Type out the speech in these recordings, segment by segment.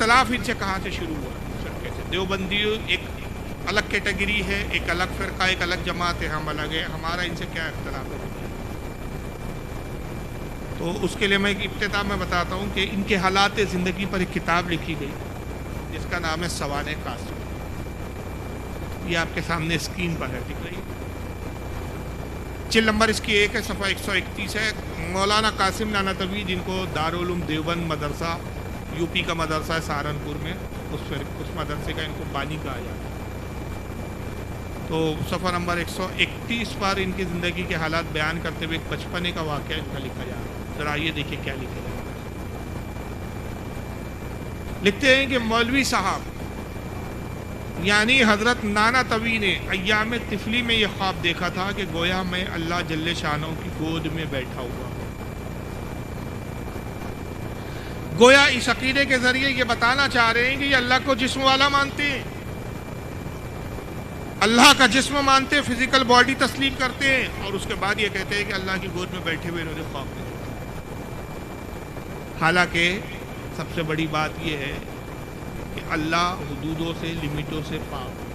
اختلاف ان سے کہاں سے شروع ہوا؟ فرقے سے۔ دیوبندی ایک الگ کیٹیگری ہے، ایک الگ فرقہ، ایک الگ جماعت ہے، ہم الگ ہے، ہمارا ان سے کیا اختلاف ہے؟ تو اس کے لیے میں ایک ابتدا میں بتاتا ہوں کہ ان کے حالات زندگی پر ایک کتاب لکھی گئی جس کا نام ہے سوانح قاسم۔ یہ آپ کے سامنے اسکرین پر ہے، دکھ رہی ہے؟ جلد نمبر اس کی 1 ہے، صفحہ 131 ہے۔ مولانا قاسم نانوتوی، جن کو دارالعلوم دیوبند مدرسہ، یو پی کا مدرسہ ہے سہارنپور میں، اس مدرسے کا ان کو بانی کہا جاتا ہے۔ تو صفحہ نمبر 131 پر ان کی زندگی کے حالات بیان کرتے ہوئے ایک بچپنے کا واقعہ ان کا لکھا جا رہا ہے۔ ذرا یہ دیکھیں کیا لکھا جا رہا ہے۔ لکھتے ہیں کہ مولوی صاحب یعنی حضرت نانوتوی نے ایام طفلی میں یہ خواب دیکھا تھا کہ گویا میں اللہ جل شانہ کی گود میں بیٹھا ہوا ہوں۔ گویا اس عقیدے کے ذریعے یہ بتانا چاہ رہے ہیں کہ یہ اللہ کو جسم والا مانتے ہیں، اللہ کا جسم مانتے ہیں، فزیکل باڈی تسلیم کرتے ہیں، اور اس کے بعد یہ کہتے ہیں کہ اللہ کی گود میں بیٹھے ہوئے انہوں نے خواب دیکھا۔ حالانکہ سب سے بڑی بات یہ ہے کہ اللہ حدودوں سے، لمٹوں سے پاک ہے،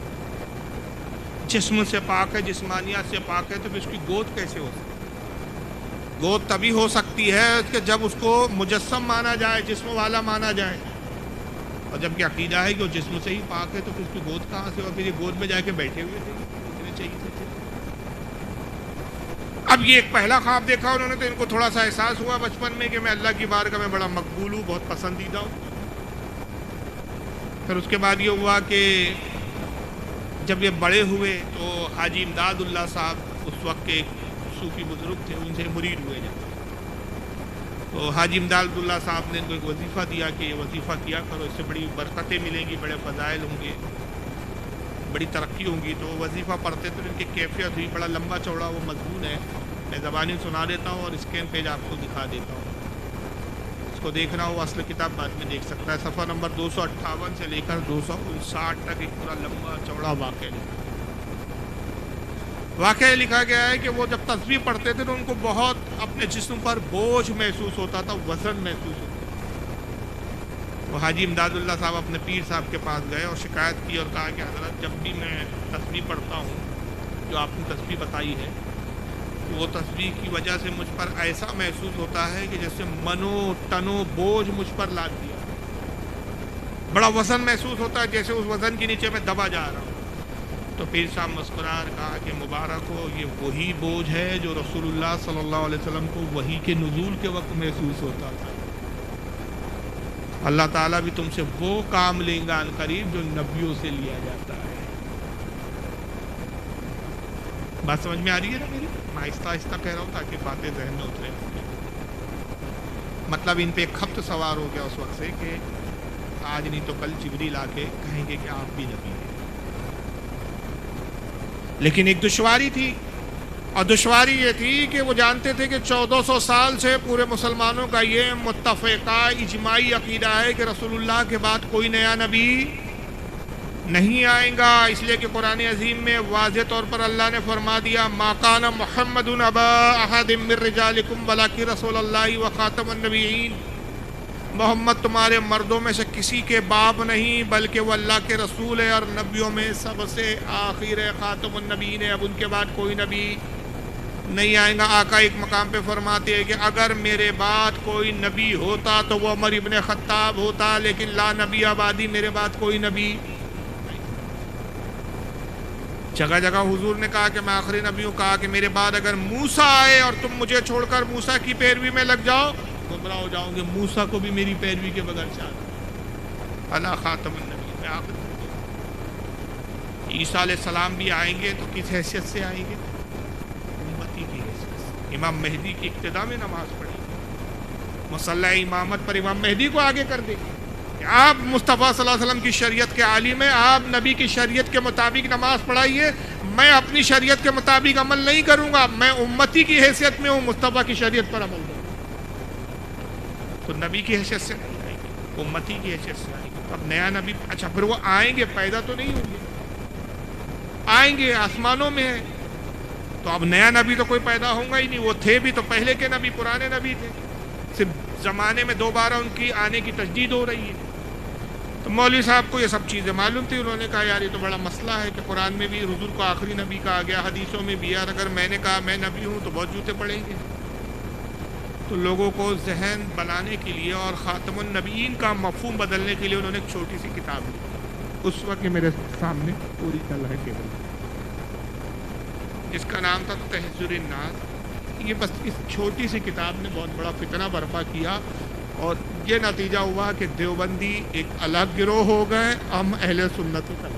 جسم سے پاک ہے، جسمانیات سے پاک ہے، تو پھر اس کی گود کیسے ہو سکتی ہے؟ گود تبھی ہو سکتی ہے کہ جب اس کو مجسم مانا جائے، جسم والا مانا جائے، اور جب کہ عقیدہ ہے کہ وہ جسم سے ہی پاک ہے تو پھر اس کی گود کہاں سے؟ اور پھر یہ گود میں جا کے بیٹھے ہوئے تھے، چاہیے تھے۔ اب یہ ایک پہلا خواب دیکھا انہوں نے تو ان کو تھوڑا سا احساس ہوا بچپن میں کہ میں اللہ کی بارگاہ میں بڑا مقبول ہوں، بہت پسندیدہ ہوں۔ پھر اس کے بعد یہ ہوا کہ جب یہ بڑے ہوئے تو حاجی امداد اللہ صاحب اس وقت کے صوفی بزرگ تھے، ان سے مرید ہوئے جب، تو حاجی امداد اللہ صاحب نے ان کو ایک وظیفہ دیا کہ یہ وظیفہ کیا کرو، اس سے بڑی برکتیں ملیں گی، بڑے فضائل ہوں گے، بڑی ترقی ہوں گی۔ تو وہ وظیفہ پڑھتے تو ان کی کیفیت ہوئی، بڑا لمبا چوڑا وہ مضمون ہے، میں زبانی سنا دیتا ہوں اور اسکین پیج آپ کو دکھا دیتا ہوں، اس کو دیکھنا ہو اصل کتاب بعد میں دیکھ سکتا ہے۔ صفحہ نمبر 258 سے لے کر 259 تک ایک پورا لمبا چوڑا واقعہ لکھا گیا ہے کہ وہ جب تسبیح پڑھتے تھے تو ان کو بہت اپنے جسم پر بوجھ محسوس ہوتا تھا، وزن محسوس ہوتا تھا۔ وہ حاجی امداد اللہ صاحب اپنے پیر صاحب کے پاس گئے اور شکایت کی اور کہا کہ حضرت جب بھی میں تسبیح پڑھتا ہوں، جو آپ نے تسبیح بتائی ہے، وہ تسبیح کی وجہ سے مجھ پر ایسا محسوس ہوتا ہے کہ جیسے منو ٹنو بوجھ مجھ پر لاد دیا، بڑا وزن محسوس ہوتا ہے، جیسے اس وزن کے نیچے میں دبا جا رہا ہوں۔ تو پیر صاحب مسکرار کہا کہ مبارک ہو، یہ وہی بوجھ ہے جو رسول اللہ صلی اللہ علیہ وسلم کو وحی کے نزول کے وقت محسوس ہوتا تھا۔ اللہ تعالیٰ بھی تم سے وہ کام لیں گا ان قریب جو نبیوں سے لیا جاتا ہے۔ بات سمجھ میں آ رہی ہے نا میری؟ میں آہستہ آہستہ کہہ رہا ہوں تاکہ باتیں ذہن میں اتریں۔ مطلب ان پہ ایک خبط سوار ہو گیا اس وقت سے کہ آج نہیں تو کل جبریل آ کے کہیں گے کہ آپ بھی نبی ہیں۔ لیکن ایک دشواری تھی، اور دشواری یہ تھی کہ وہ جانتے تھے کہ 1400 سال سے پورے مسلمانوں کا یہ متفقہ اجماعی عقیدہ ہے کہ رسول اللہ کے بعد کوئی نیا نبی نہیں آئیں گا، اس لیے کہ قرآن عظیم میں واضح طور پر اللہ نے فرما دیا ما کان محمد ابا احد من رجالکم ولکن رسول اللہ وخاتم النبیین، محمد تمہارے مردوں میں سے کسی کے باپ نہیں بلکہ وہ اللہ کے رسول ہے اور نبیوں میں سب سے آخر ہے، خاتم النبیین ہے، اب ان کے بعد کوئی نبی نہیں آئے گا۔ آقا ایک مقام پہ فرماتے ہیں کہ اگر میرے بعد کوئی نبی ہوتا تو وہ عمر ابن خطاب ہوتا، لیکن لا نبی آبادی، میرے بعد کوئی نبی۔ جگہ جگہ حضور نے کہا کہ میں آخری نبی ہوں، کہا کہ میرے بعد اگر موسیٰ آئے اور تم مجھے چھوڑ کر موسیٰ کی پیروی میں لگ جاؤ گمراہ ہو جاؤ گے، موسیٰ کو بھی میری پیروی کے بغیر چاہتا، انا خاتم النبی، میں آخر نبی۔ عیسیٰ علیہ السلام بھی آئیں گے تو کس حیثیت سے آئیں گے؟ امتی کی حیثیت سے۔ امام مہدی کی ابتدا میں نماز پڑھی، مصلی امامت پر امام مہدی کو آگے کر دے گی کہ آپ مصطفیٰ صلی اللہ علیہ وسلم کی شریعت کے عالم ہیں، آپ نبی کی شریعت کے مطابق نماز پڑھائیے، میں اپنی شریعت کے مطابق عمل نہیں کروں گا، میں امتی کی حیثیت میں ہوں، مصطفیٰ کی شریعت پر عمل کروں۔ تو نبی کی حیثیت سے نہیں آئیں گے، امتی کی حیثیت سے آئیں گے۔ اب نیا نبی، اچھا پھر وہ آئیں گے، پیدا تو نہیں ہوں گے، آئیں گے، آسمانوں میں ہے، تو اب نیا نبی تو کوئی پیدا ہوگا ہی نہیں، وہ تھے بھی تو پہلے کے نبی، پرانے نبی تھے، صرف زمانے میں دوبارہ ان کی آنے کی تجدید ہو رہی ہے۔ تو مولوی صاحب کو یہ سب چیزیں معلوم تھی. انہوں نے کہا یار یہ تو بڑا مسئلہ ہے کہ قرآن میں بھی حضور کو آخری نبی کہا گیا, حدیثوں میں بھی, یار اگر میں نے کہا میں نبی ہوں تو بہت جوتے پڑیں گے. تو لوگوں کو ذہن بنانے کے لیے اور خاتم النبیین کا مفہوم بدلنے کے لیے انہوں نے ایک چھوٹی سی کتاب لکھی. اس وقت میرے سامنے پوری کل ہے کیبل, جس کا نام تھا تحذر الناس. یہ بس اس چھوٹی سی کتاب نے بہت بڑا فتنہ برپا کیا, اور یہ نتیجہ ہوا کہ دیوبندی ایک الگ گروہ ہو گئے, ہم اہل سنت کا.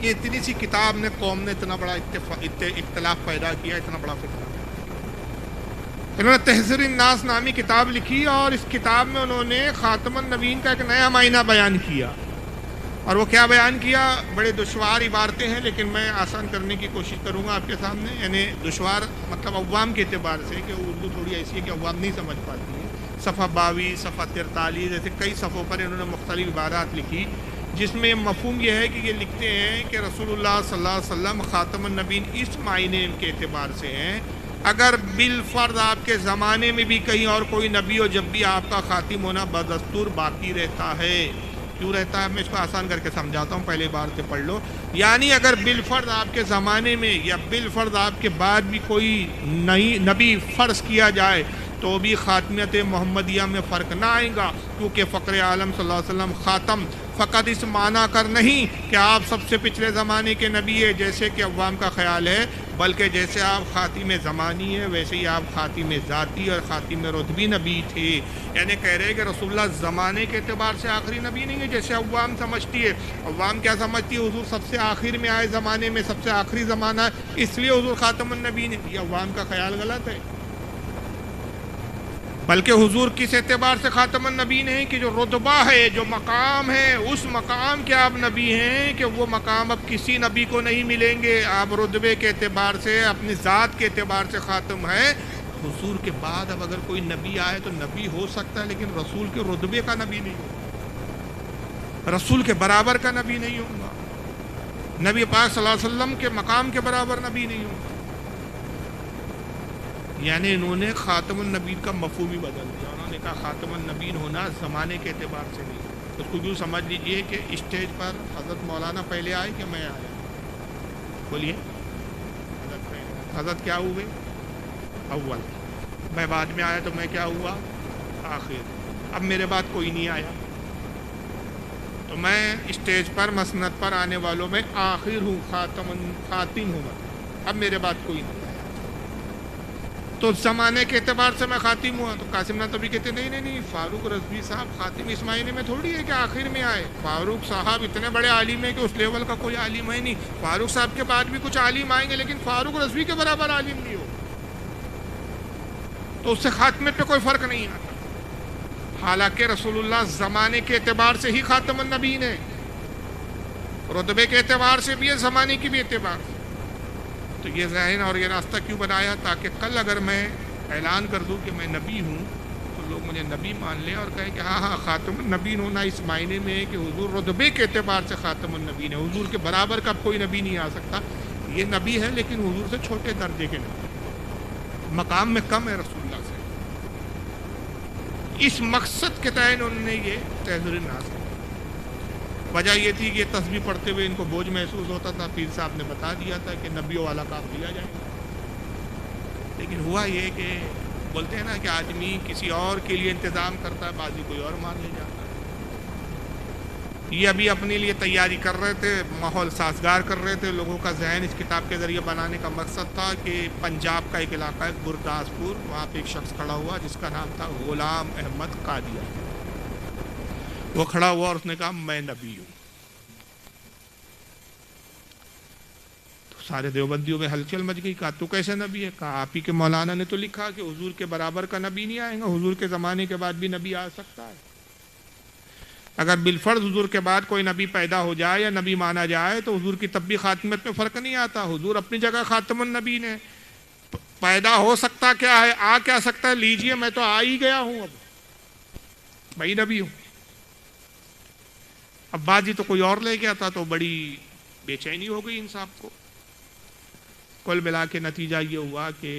یہ اتنی سی کتاب نے قوم نے اتنا بڑا اختلاف پیدا کیا, اتنا بڑا فتنہ. انہوں نے تحذر الناس نامی کتاب لکھی, اور اس کتاب میں انہوں نے خاتم النبیین کا ایک نیا معنی بیان کیا. اور وہ کیا بیان کیا؟ بڑے دشوار عبارتیں ہیں, لیکن میں آسان کرنے کی کوشش کروں گا آپ کے سامنے. یعنی دشوار مطلب عوام کے اعتبار سے, کہ اردو تھوڑی ایسی ہے کہ عوام نہیں سمجھ پاتی ہے. صفحہ 22, صفحہ 43 ایسے کئی صفحوں پر انہوں نے مختلف عبارات لکھی, جس میں مفہوم یہ ہے کہ یہ لکھتے ہیں کہ رسول اللہ صلی اللہ علیہ وسلم خاتم النبیین اس معنی کے اعتبار سے ہیں. اگر بالفرض آپ کے زمانے میں بھی کہیں اور کوئی نبی ہو, جب بھی آپ کا خاتم ہونا بدستور باقی رہتا ہے. کیوں رہتا ہے؟ میں اس کو آسان کر کے سمجھاتا ہوں, پہلے بار سے پڑھ لو. یعنی اگر بالفرض آپ کے زمانے میں یا بالفرض آپ کے بعد بھی کوئی نئی نبی فرض کیا جائے تو بھی خاتمیت محمدیہ میں فرق نہ آئے گا, کیونکہ فقر عالم صلی اللہ علیہ وسلم خاتم فقط اس معنی کر نہیں کہ آپ سب سے پچھلے زمانے کے نبی ہے جیسے کہ عوام کا خیال ہے, بلکہ جیسے آپ خاتم زمانی ہے ویسے ہی آپ خاتم ذاتی اور خاتم رتبی نبی تھے. یعنی کہہ رہے کہ رسول اللہ زمانے کے اعتبار سے آخری نبی نہیں ہے جیسے عوام سمجھتی ہے. عوام کیا سمجھتی ہے؟ حضور سب سے آخر میں آئے, زمانے میں سب سے آخری زمانہ ہے, اس لیے حضور خاتم النبی نے. یہ عوام کا خیال غلط ہے. بلکہ حضور کس اعتبار سے خاتم النبی ہیں کہ جو رتبہ ہے, جو مقام ہے, اس مقام کے آپ نبی ہیں کہ وہ مقام اب کسی نبی کو نہیں ملیں گے. آپ رتبے کے اعتبار سے, اپنی ذات کے اعتبار سے خاتم ہے. حضور کے بعد اب اگر کوئی نبی آئے تو نبی ہو سکتا ہے, لیکن رسول کے رتبے کا نبی نہیں ہوگا, رسول کے برابر کا نبی نہیں ہوگا, نبی پاک صلی اللہ علیہ وسلم کے مقام کے برابر نبی نہیں ہوگا. یعنی انہوں نے خاتم النبیین کا مفہوم ہی بدل دیا. انہوں نے کہا خاتم النبیین ہونا زمانے کے اعتبار سے نہیں. اس کو یوں سمجھ لیجئے کہ اسٹیج پر حضرت مولانا پہلے آئے کہ میں آیا؟ بولیے. حضرت کیا ہوئے؟ اول. میں بعد میں آیا تو میں کیا ہوا؟ آخر. اب میرے بعد کوئی نہیں آیا تو میں اسٹیج پر مسند پر آنے والوں میں آخر ہوں, خاتم ہوں. اب میرے بعد کوئی نہیں تو زمانے کے اعتبار سے میں خاتم ہوا. تو قاسم ناتوی کہتے نہیں, فاروق رضوی صاحب خاتم اس معنی میں تھوڑی ہے کہ آخر میں آئے. فاروق صاحب اتنے بڑے عالم ہیں کہ اس لیول کا کوئی عالم ہے نہیں. فاروق صاحب کے بعد بھی کچھ عالم آئیں گے, لیکن فاروق رضوی کے برابر عالم نہیں ہو تو اس سے خاتمے پہ کوئی فرق نہیں آتا. حالانکہ رسول اللہ زمانے کے اعتبار سے ہی خاتم النبیین ہے, رتبے کے اعتبار سے بھی ہے, زمانے کی بھی اعتبار سے. تو یہ ذہن اور یہ راستہ کیوں بنایا؟ تاکہ کل اگر میں اعلان کر دوں کہ میں نبی ہوں تو لوگ مجھے نبی مان لیں اور کہیں کہ ہاں خاتم النبیین ہونا اس معنی میں ہے کہ حضور رتبے کے اعتبار سے خاتم النبیین ہے, حضور کے برابر کا کوئی نبی نہیں آ سکتا. یہ نبی ہے لیکن حضور سے چھوٹے درجے کے نبی, مقام میں کم ہے رسول اللہ سے. اس مقصد کے تحت انہوں نے یہ تحذر الناس کیا. وجہ یہ تھی کہ یہ تسبیح پڑھتے ہوئے ان کو بوجھ محسوس ہوتا تھا. پیر صاحب نے بتا دیا تھا کہ نبیوں والا کام دیا جائے گا, لیکن ہوا یہ کہ بولتے ہیں نا کہ آدمی کسی اور کے لیے انتظام کرتا ہے, بازی کوئی اور مار لے جاتا ہے. یہ ابھی اپنے لیے تیاری کر رہے تھے, ماحول سازگار کر رہے تھے, لوگوں کا ذہن اس کتاب کے ذریعے بنانے کا مقصد تھا کہ پنجاب کا ایک علاقہ ہے گرداسپور, وہاں پہ ایک شخص کھڑا ہوا جس کا نام تھا غلام احمد قادیانی. وہ کھڑا ہوا اور اس نے کہا میں نبی ہوں. تو سارے دیوبندیوں میں ہلچل مچ گئی. کہا تو کیسے نبی ہے؟ کہا آپ ہی کے مولانا نے تو لکھا کہ حضور کے برابر کا نبی نہیں آئے گا, حضور کے زمانے کے بعد بھی نبی آ سکتا ہے. اگر بالفرض حضور کے بعد کوئی نبی پیدا ہو جائے یا نبی مانا جائے تو حضور کی تب بھی خاتمیت میں فرق نہیں آتا. حضور اپنی جگہ خاتم النبیین ہے. پیدا ہو سکتا کیا ہے, آ کیا سکتا ہے؟ لیجئے میں تو آ ہی گیا ہوں, اب میں نبی ہوں. اب بازی تو کوئی اور لے گیا تھا تو بڑی بے چینی ہو گئی انصاف کو. کل ملا کے نتیجہ یہ ہوا کہ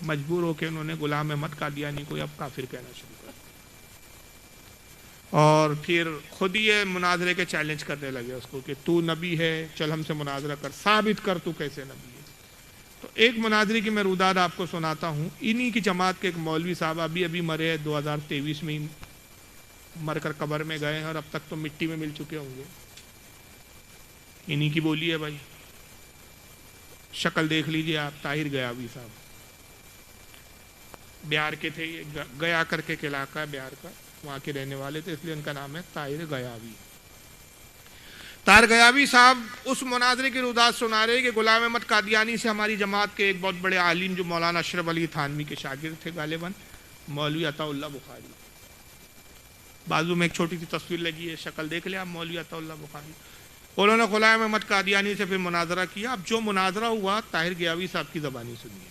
مجبور ہو کے انہوں نے غلام احمد قادیانی کو اب کافر کہنا شروع کر. اور پھر خود ہی یہ مناظرے کے چیلنج کرنے لگے اس کو کہ تو نبی ہے، چل ہم سے مناظرہ کر، ثابت کر تو کیسے نبی ہے۔ تو ایک مناظرے کی میں روداد آپ کو سناتا ہوں۔ انہی کی جماعت کے ایک مولوی صاحب ابھی مرے ہیں، 2023 میں مر کر قبر میں گئے ہیں، اور اب تک تو مٹی میں مل چکے ہوں گے۔ انہی کی بولی ہے بھائی، شکل دیکھ لیجئے آپ، طاہر غیابی صاحب، بہار کے تھے، یہ گیا کر کے علاقہ ہے بہار کا، وہاں کے رہنے والے تھے، اس لیے ان کا نام ہے طاہر غیابی۔ طاہر غیابی صاحب اس مناظرے کی روداد سنا رہے کہ غلام احمد قادیانی سے ہماری جماعت کے ایک بہت بڑے عالم جو مولانا اشرف علی تھانوی کے شاگرد تھے غالباً، مولوی عطا اللہ بخاری، بازو میں ایک چھوٹی سی تصویر لگی ہے، شکل دیکھ لیں آپ، مولوی عطا اللہ بخاری، انہوں نے غلام احمد قادیانی سے پھر مناظرہ کیا۔ اب جو مناظرہ ہوا طاہر غیابی صاحب کی زبانی سنیے۔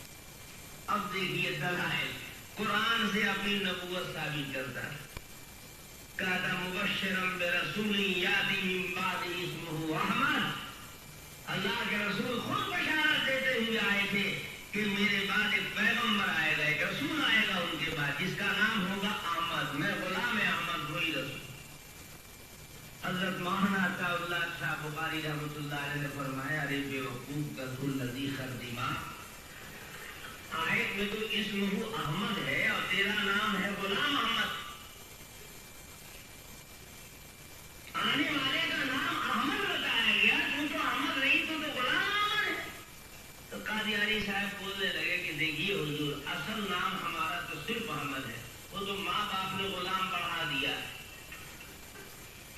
اب دیکھیے دلائل قرآن سے اپنی نبوت ثابت کرتا ہے۔ کہتا مبشرم برسول یاتی من بعد اسمہ احمد، اللہ کے رسول خود بشارت دیتے ہوئے آئے تھے کہ میرے بعد ایک پیغمبر آئے گا، ایک رسول آئے گا ان کے بعد، جس کا نام ہوگا احمد، میں غلام احمد وہی رسول۔ حضرت مولانا عطا اللہ صاحب بخاری رحمۃ اللہ علیہ نے فرمایا، ارے بے وقوف کا الذی خردما، آیت میں تو اسمہ احمد ہے اور تیرا نام ہے غلام احمد، آنے والے کا نام احمد بتایا گیا، تو احمد نہیں تو غلام احمد ہے۔ تو قادیانی صاحب بولنے لگے کہ دیکھیے حضور، اصل نام ہمارا تو صرف احمد ہے، وہ تو ماں باپ نے غلام بڑھا دیا ہے،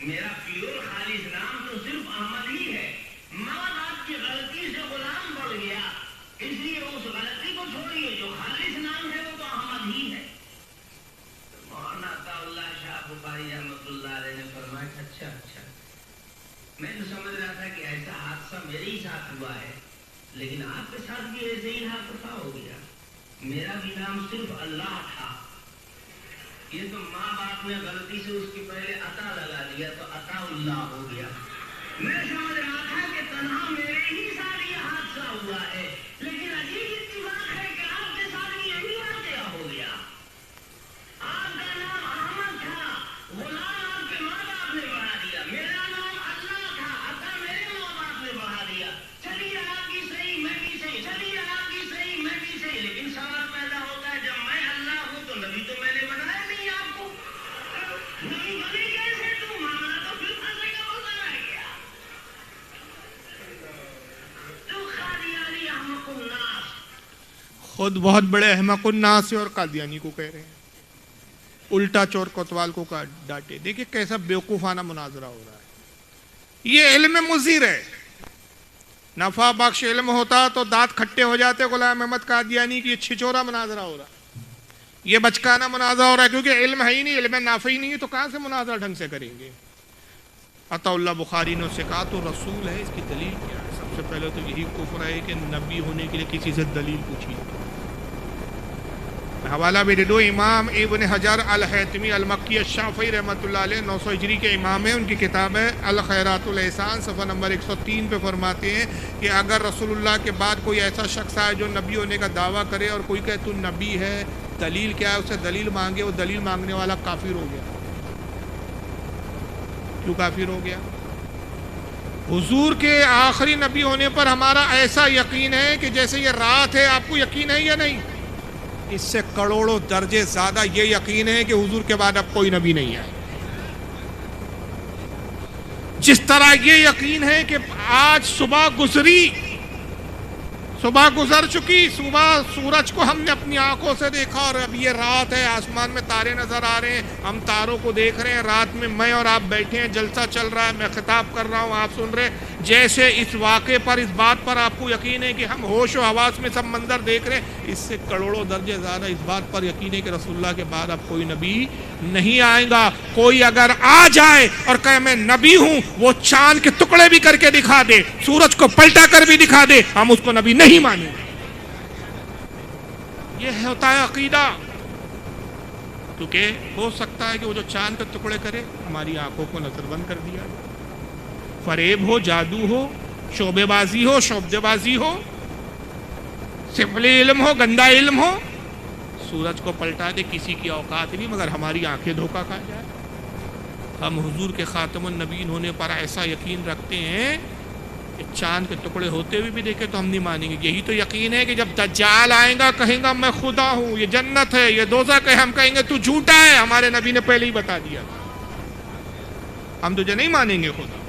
میرا پیور خالص نام تو صرف احمد ہی ہے، ماں باپ کی غلطی سے غلام بڑھ گیا، اس لیے اس غلطی کو چھوڑیے، جو خالص نام ہے وہ تو احمد ہی ہے۔ مولانا عطا اللہ شاہ بخاری رحمۃ اللہ علیہ نے فرمایا اچھا میں تو سمجھ رہا تھا کہ ایسا حادثہ میرے ہی ساتھ ہوا ہے، لیکن آپ کے ساتھ بھی ایسے ہی حادثہ ہو گیا، میرا بھی نام صرف اللہ تھا، یہ تو ماں باپ نے غلطی سے اس کے پہلے عطا لگا دیا تو عطا اللہ ہو گیا۔ میں سمجھ رہا تھا کہ تنہا میرے ہی ساتھ یہ حادثہ ہوا ہے، لیکن عجیب اتفاق ہے کہ آپ کے ساتھ بھی یہی واقعہ ہو گیا۔ آپ کا نام احمد تھا، غلام آپ کے ماں باپ نے بڑھا دیا، میرا نام اللہ تھا، عطا میرے ماں باپ نے بڑھا دیا، چلیے آپ کی صحیح میں بھی صحیح، چلیے آپ کی صحیح میں بھی صحیح، لیکن سوال پیدا ہوتا ہے جب میں اللہ ہوں تو نبی تو میں نے بنایا نہیں آپ کو، نبی بنے کیسے؟ تو معاملہ تو پھر پھنسے کا ہوتا رہ گیا۔ تو قادیانی احمق الناس، خود بہت بڑے احمق الناس اور قادیانی کو کہہ رہے ہیں، الٹا چور کوتوال کو ڈانٹے۔ دیکھیں کیسا بیوقوفانہ مناظرہ ہو رہا ہے، یہ علم مضر ہے، نفع بخش علم ہوتا تو دانت کھٹے ہو جاتے غلام احمد قادیانی کی، یہ چھچورا مناظرہ ہو رہا ہے، یہ بچکانہ مناظرہ ہو رہا ہے، کیونکہ علم ہے ہی نہیں، علم نافع ہی نہیں ہے تو کہاں سے مناظرہ ڈھنگ سے کریں گے۔ عطا اللہ بخاری نے اسے کہا تو رسول ہے، اس کی دلیل کیا ہے؟ سب سے پہلے تو یہی کفر ہے کہ نبی ہونے کے لیے کسی سے دلیل پوچھی۔ حوالہ بھی دے دو، امام ابن حجر الحیتمی المکی الشافعی رحمۃ اللہ علیہ 900 ہجری کے امام ہیں، ان کی کتاب ہے الخیرات الاحسان، صفحہ نمبر 103 پہ فرماتے ہیں کہ اگر رسول اللہ کے بعد کوئی ایسا شخص آئے جو نبی ہونے کا دعویٰ کرے اور کوئی کہے تو نبی ہے، دلیل کیا ہے، اسے دلیل مانگے، وہ دلیل مانگنے والا کافر ہو گیا۔ کیوں کافر ہو گیا؟ حضور کے آخری نبی ہونے پر ہمارا ایسا یقین ہے کہ جیسے یہ رات ہے، آپ کو یقین ہے یا نہیں؟ اس سے کروڑوں درجے زیادہ یہ یقین ہے کہ حضور کے بعد اب کوئی نبی نہیں آئے۔ جس طرح یہ یقین ہے کہ آج صبح گزری، صبح گزر چکی، صبح سورج کو ہم نے اپنی آنکھوں سے دیکھا اور اب یہ رات ہے، آسمان میں تارے نظر آ رہے ہیں، ہم تاروں کو دیکھ رہے ہیں، رات میں میں اور آپ بیٹھے ہیں، جلسہ چل رہا ہے، میں خطاب کر رہا ہوں، آپ سن رہے ہیں، جیسے اس واقعے پر، اس بات پر آپ کو یقین ہے کہ ہم ہوش و حواس میں سب منظر دیکھ رہے ہیں، اس سے کروڑوں درجے زیادہ اس بات پر یقین ہے کہ رسول اللہ کے بعد اب کوئی نبی نہیں آئے گا۔ کوئی اگر آ جائے اور کہے میں نبی ہوں، وہ چاند کے ٹکڑے بھی کر کے دکھا دے، سورج کو پلٹا کر بھی دکھا دے، ہم اس کو نبی نہیں مانیں گے۔ یہ ہوتا ہے عقیدہ، کیونکہ ہو سکتا ہے کہ وہ جو چاند کے ٹکڑے کرے ہماری آنکھوں کو نظر بند کر دیا، فریب ہو، جادو ہو، شعبے بازی ہو، شعبدے بازی ہو، سفلی علم ہو، گندا علم ہو، سورج کو پلٹا دے، کسی کی اوقات نہیں مگر ہماری آنکھیں دھوکہ کھا جائے۔ ہم حضور کے خاتم النبیین ہونے پر ایسا یقین رکھتے ہیں کہ چاند کے ٹکڑے ہوتے ہوئے بھی دیکھے تو ہم نہیں مانیں گے. یہی تو یقین ہے کہ جب دجال آئے گا کہیں گا میں خدا ہوں, یہ جنت ہے, یہ دوزخ ہے, ہم کہیں گے تو جھوٹا ہے, ہمارے نبی نے پہلے ہی بتا دیا. ہم تجھے نہیں مانیں گے خدا.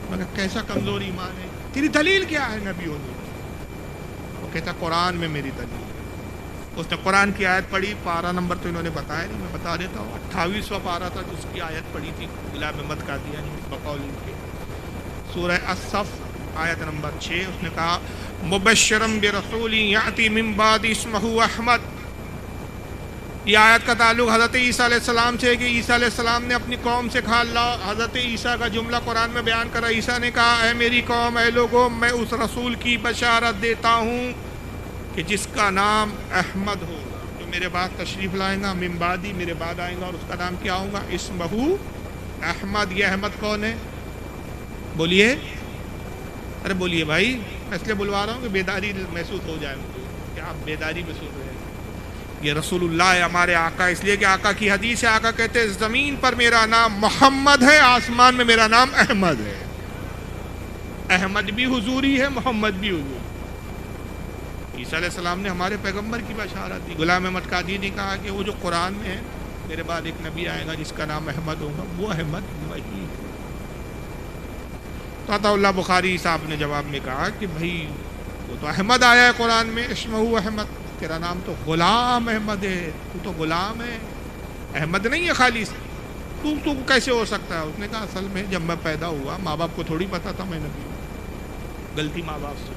مگر کیسا کمزور ایمان ہے, تیری دلیل کیا ہے نبی ہونے کی؟ وہ کہتا قرآن میں میری دلیل. اس نے قرآن کی آیت پڑھی, پارہ نمبر تو انہوں نے بتایا نہیں, میں بتا دیتا ہوں. 28واں پارہ تھا جس کی آیت پڑھی تھی غلام احمد قادیانی بقول ان کے, سورہ الصف آیت نمبر 6. اس نے کہا مبشرم برسول یاتی من بعد اسمہ احمد. یہ آیت کا تعلق حضرت عیسیٰ علیہ السلام سے ہے کہ عیسیٰ علیہ السلام نے اپنی قوم سے کہا, اللہ حضرت عیسیٰ کا جملہ قرآن میں بیان کرا. عیسیٰ نے کہا اے میری قوم, اے لوگوں, میں اس رسول کی بشارت دیتا ہوں کہ جس کا نام احمد ہو, جو میرے بعد تشریف لائے گا, من بعدی میرے بعد آئے گا, اور اس کا نام کیا ہوگا, اسمہ احمد. یہ احمد کون ہے بولیے؟ ارے بولیے بھائی, میں اس لیے بلوا رہا ہوں کہ بیداری محسوس ہو جائے مجھے, کہ آپ بیداری محسوس ہو جائے. یہ رسول اللہ ہے ہمارے آقا, اس لیے کہ آقا کی حدیث ہے, آقا کہتے ہیں زمین پر میرا نام محمد ہے, آسمان میں میرا نام احمد ہے. احمد بھی حضوری ہے, محمد بھی حضوری. عیسیٰ علیہ السلام نے ہمارے پیغمبر کی بشارت دی. غلام احمد قادری نے کہا کہ وہ جو قرآن میں ہے, میرے بعد ایک نبی آئے گا جس کا نام احمد ہوگا, وہ احمد وہی ہے. تو عطا اللہ بخاری صاحب نے جواب میں کہا کہ بھائی وہ تو احمد آیا ہے قرآن میں, اسمہ احمد, تیرا نام تو غلام احمد ہے, تو تو غلام ہے, احمد نہیں ہے خالص, تو کیسے ہو سکتا ہے؟ اس نے کہا اصل میں جب میں پیدا ہوا ماں باپ کو تھوڑی پتا تھا میں نبی ہوں, غلطی ماں باپ سے,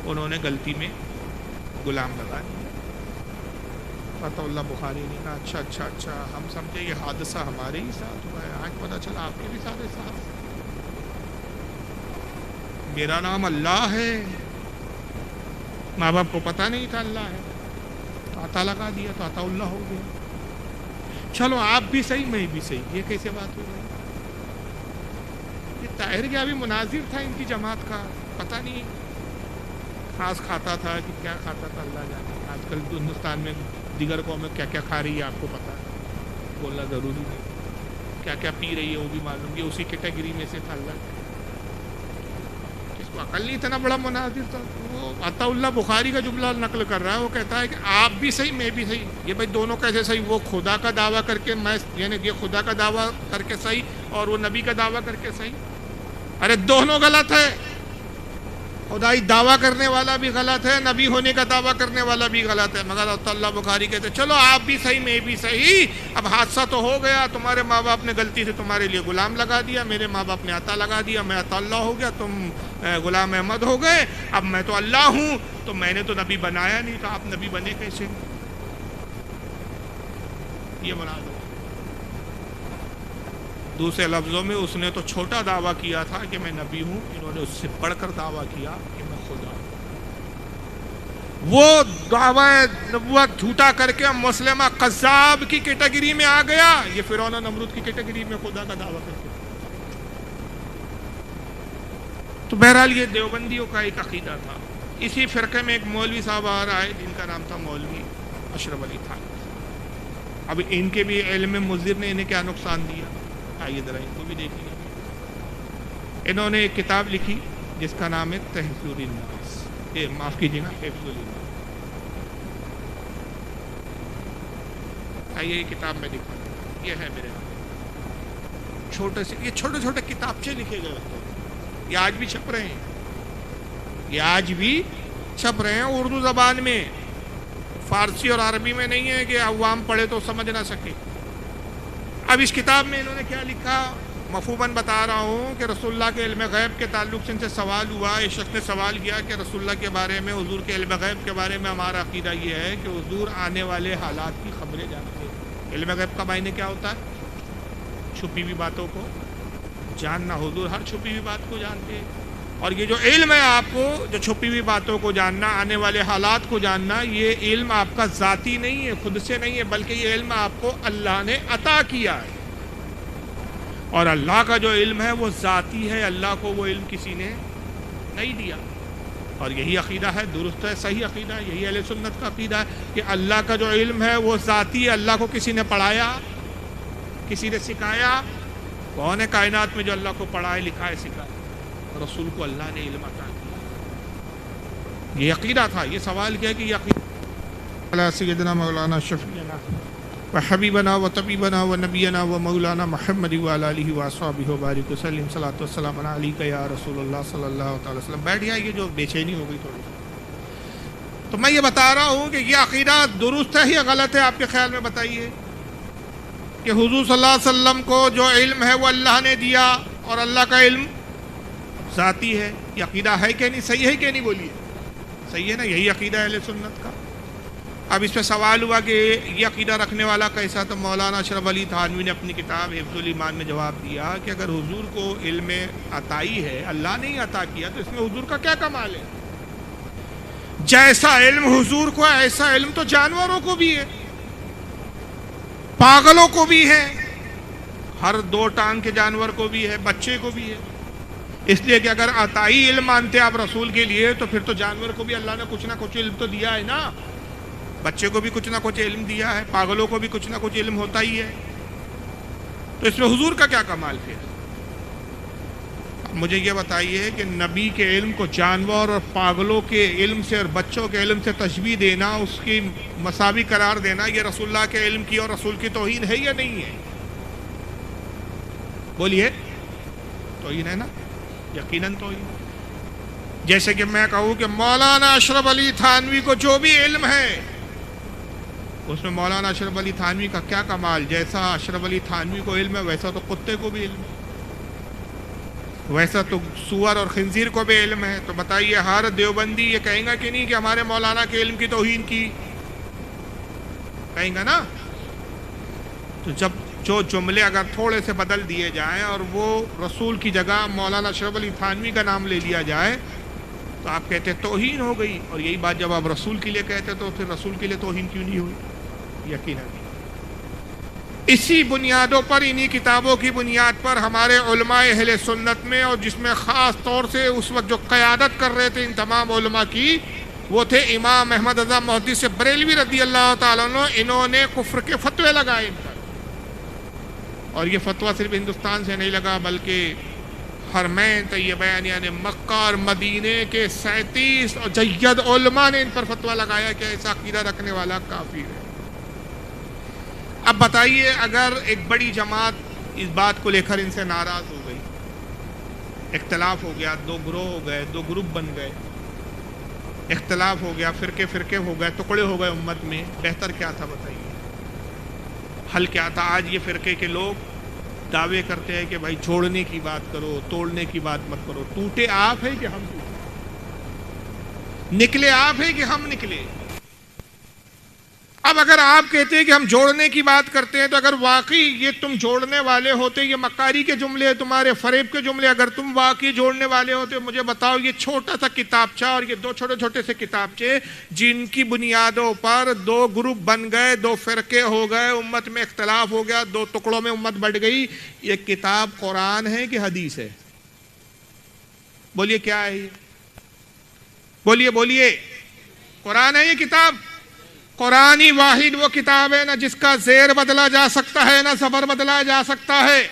انہوں نے غلطی میں غلام لگا دیا. عطا اللہ بخاری نے کہا اچھا, ہم سمجھے یہ حادثہ ہمارے ہی ساتھ ہوا ہے, آج پتا چلا آپ کے بھی سارے ساتھ. میرا نام اللہ ہے, ماں باپ کو پتہ نہیں تھا اللہ ہے, تو عطا لگا دیا تو عطا اللہ ہو گیا. چلو آپ بھی صحیح میں بھی صحیح, یہ کیسے بات ہو گئی؟ یہ طاہر کیا بھی مناظر تھا ان کی جماعت کا, پتہ نہیں خاص کھاتا تھا کہ کیا کھاتا تھا, اللہ جانے. آج کل تو ہندوستان میں دیگر قومیں کیا کیا کھا رہی ہے آپ کو پتہ ہے, بولنا ضروری نہیں. کیا کیا پی رہی ہے وہ بھی معلوم, یہ اسی کیٹیگری میں سے تھا. اللہ عقل نہیں, اتنا بڑا مناظر تھا. وہ عطا اللہ بخاری کا جملہ نقل کر رہا ہے, وہ کہتا ہے کہ آپ بھی صحیح میں بھی صحیح. یہ بھائی دونوں کیسے صحیح؟ وہ خدا کا دعویٰ کر کے میں, یعنی یہ خدا کا دعویٰ کر کے صحیح, اور وہ نبی کا دعویٰ کر کے صحیح. ارے دونوں غلط ہے, خدائی دعویٰ کرنے والا بھی غلط ہے, نبی ہونے کا دعویٰ کرنے والا بھی غلط ہے. مگر عطا اللہ بخاری کہتے ہیں چلو آپ بھی صحیح میں بھی صحیح. اب حادثہ تو ہو گیا, تمہارے ماں باپ نے غلطی سے تمہارے لیے غلام لگا دیا, میرے ماں باپ نے عطا لگا دیا, میں عطا اللہ ہو گیا, تم غلام احمد ہو گئے. اب میں تو اللہ ہوں, تو میں نے تو نبی بنایا نہیں, تو آپ نبی بنے کیسے؟ یہ بنا دو. دوسرے لفظوں میں اس نے تو چھوٹا دعویٰ کیا تھا کہ میں نبی ہوں, انہوں نے اس سے بڑھ کر دعویٰ کیا کہ میں خدا ہوں. وہ دعویٰ نبوت جھوٹا کر کے مسلمہ قذاب کی کیٹیگری میں آ گیا, یہ فرعون و نمرود کی کیٹیگری میں خدا کا دعویٰ کر کے. تو بہرحال یہ دیوبندیوں کا ایک عقیدہ تھا. اسی فرقے میں ایک مولوی صاحب آ رہا ہے جن کا نام تھا مولوی اشرف علی تھانوی. اب ان کے بھی علم مضر نے انہیں کیا نقصان دیا, آئیے ذرا ان کو بھی دیکھیں. انہوں نے ایک کتاب لکھی جس کا نام ہے تحفظ الناس, معاف کیجیے گا, حفظ الناس. آئیے یہ کتاب میں دکھا, یہ ہے میرے نام, چھوٹے سے, یہ چھوٹے چھوٹے کتابچے لکھے گئے ہوتے ہیں, یہ آج بھی چھپ رہے ہیں, یہ آج بھی چھپ رہے ہیں اردو زبان میں, فارسی اور عربی میں نہیں ہے کہ عوام پڑھے تو سمجھ نہ سکے. اب اس کتاب میں انہوں نے کیا لکھا مفہوماً بتا رہا ہوں کہ رسول اللہ کے علم غیب کے تعلق سے ان سے سوال ہوا. ایک شخص نے سوال کیا کہ رسول اللہ کے بارے میں, حضور کے علم غیب کے بارے میں ہمارا عقیدہ یہ ہے کہ حضور آنے والے حالات کی خبریں جانتے ہیں. علم غیب کا معنی کیا ہوتا ہے؟ چھپی ہوئی باتوں کو جاننا. حضور ہر چھپی ہوئی بات کو جانتے ہیں, اور یہ جو علم ہے آپ کو, جو چھپی ہوئی باتوں کو جاننا, آنے والے حالات کو جاننا, یہ علم آپ کا ذاتی نہیں ہے, خود سے نہیں ہے, بلکہ یہ علم آپ کو اللہ نے عطا کیا ہے. اور اللہ کا جو علم ہے وہ ذاتی ہے, اللہ کو وہ علم کسی نے نہیں دیا. اور یہی عقیدہ ہے, درست ہے, صحیح عقیدہ ہے, یہی اہل سنت کا عقیدہ ہے کہ اللہ کا جو علم ہے وہ ذاتی ہے, اللہ کو کسی نے پڑھایا کسی نے سکھایا؟ کون ہے کائنات میں جو اللہ کو پڑھائے لکھائے سکھائے؟ رسول کو اللہ نے علم عطا کیا. یہ عقیدہ تھا. یہ سوال کیا کہ یہ عقیدہ سیدنا مولانا شفیعنا و حبیبنا و طبیبنا و نبینا و مولانا محمد و آلہ و اصحابہ و بارک وسلم صلاۃ والسلام علیک یا رسول اللہ صلی اللہ تعالی وسلم. بیٹھ جائیے, جو بے چینی ہو گئی تھوڑی. تو میں یہ بتا رہا ہوں کہ یہ عقیدہ درست ہے یا غلط ہے؟ آپ کے خیال میں بتائیے. کہ حضور صلی اللہ علیہ وسلم کو جو علم ہے وہ اللہ نے دیا اور اللہ کا علم ذاتی ہے. یہ عقیدہ ہے کہ نہیں؟ صحیح ہے کہ نہیں؟ بولیے. صحیح ہے نا؟ یہی عقیدہ ہے اہل سنت کا. اب اس پہ سوال ہوا کہ یہ عقیدہ رکھنے والا کیسا؟ تو مولانا اشرف علی تھانوی نے اپنی کتاب حفظ الایمان میں جواب دیا کہ اگر حضور کو علم عطائی ہے, اللہ نے ہی عطا کیا, تو اس میں حضور کا کیا کمال ہے؟ جیسا علم حضور کو ہے ایسا علم تو جانوروں کو بھی ہے, پاگلوں کو بھی ہے, ہر 2 ٹانگ کے جانور کو بھی ہے, بچے کو بھی ہے. اس لیے کہ اگر عطائی علم مانتے آپ رسول کے لیے تو پھر تو جانور کو بھی اللہ نے کچھ نہ کچھ علم تو دیا ہے نا. بچے کو بھی کچھ نہ کچھ علم دیا ہے, پاگلوں کو بھی کچھ نہ کچھ علم ہوتا ہی ہے. تو اس میں حضور کا کیا کمال پھر؟ مجھے یہ بتائیے کہ نبی کے علم کو جانور اور پاگلوں کے علم سے اور بچوں کے علم سے تشبیہ دینا, اس کی مساوی قرار دینا, یہ رسول اللہ کے علم کی اور رسول کی توہین ہے یا نہیں ہے؟ بولیے. توہین ہے نا؟ یقیناً توہین. جیسے کہ میں کہوں کہ مولانا اشرف علی تھانوی کو جو بھی علم ہے, اس میں مولانا اشرف علی تھانوی کا کیا کمال؟ جیسا اشرف علی تھانوی کو علم ہے ویسا تو کتے کو بھی علم ہے, ویسا تو سور اور خنزیر کو بھی علم ہے. تو بتائیے ہر دیوبندی یہ کہیں گا کہ نہیں کہ ہمارے مولانا کے علم کی توہین کی؟ کہیں گا نا. تو جب جو جملے اگر تھوڑے سے بدل دیے جائیں اور وہ رسول کی جگہ مولانا اشرف علی تھانوی کا نام لے لیا جائے تو آپ کہتے ہیں توہین ہو گئی, اور یہی بات جب آپ رسول کے لیے کہتے تو پھر رسول کے لیے توہین کیوں نہیں ہوئی؟ یقیناً. اسی بنیادوں پر, انہی کتابوں کی بنیاد پر ہمارے علماء اہل سنت میں, اور جس میں خاص طور سے اس وقت جو قیادت کر رہے تھے ان تمام علماء کی, وہ تھے امام احمد رضا محدث بریلوی رضی اللہ تعالیٰ عنہ. انہوں نے کفر کے فتوے لگائے ان پر, اور یہ فتویٰ صرف ہندوستان سے نہیں لگا بلکہ حرمین طیبین یعنی مکہ اور مدینے کے 37 اور جید علماء نے ان پر فتویٰ لگایا کہ ایسا عقیدہ رکھنے والا کافر ہے. اب بتائیے اگر ایک بڑی جماعت اس بات کو لے کر ان سے ناراض ہو گئی, اختلاف ہو گیا, 2 گروہ ہو گئے, 2 گروپ بن گئے, اختلاف ہو گیا, فرقے ہو گئے, ٹکڑے ہو گئے امت میں, بہتر کیا تھا بتائیے؟ حل کیا تھا؟ آج یہ فرقے کے لوگ دعوے کرتے ہیں کہ بھائی چھوڑنے کی بات کرو, توڑنے کی بات مت کرو. ٹوٹے آپ ہیں کہ ہم ٹوٹے؟ نکلے آپ ہیں کہ ہم نکلے؟ اب اگر آپ کہتے ہیں کہ ہم جوڑنے کی بات کرتے ہیں, تو اگر واقعی یہ تم جوڑنے والے ہوتے, یہ مکاری کے جملے, تمہارے فریب کے جملے, اگر تم واقعی جوڑنے والے ہوتے, مجھے بتاؤ یہ چھوٹا سا کتابچہ اور یہ 2 چھوٹے چھوٹے سے کتابچے جن کی بنیادوں پر 2 گروپ بن گئے, 2 فرقے ہو گئے, امت میں اختلاف ہو گیا, 2 ٹکڑوں میں امت بٹ گئی, یہ کتاب قرآن ہے کہ حدیث ہے؟ بولیے کیا ہے یہ؟ بولیے. قرآن ہے یہ کتاب؟ قرآنی واحد وہ کتاب ہے نہ جس کا زیر بدلا جا سکتا ہے, نہ زبر بدلا جا سکتا ہے.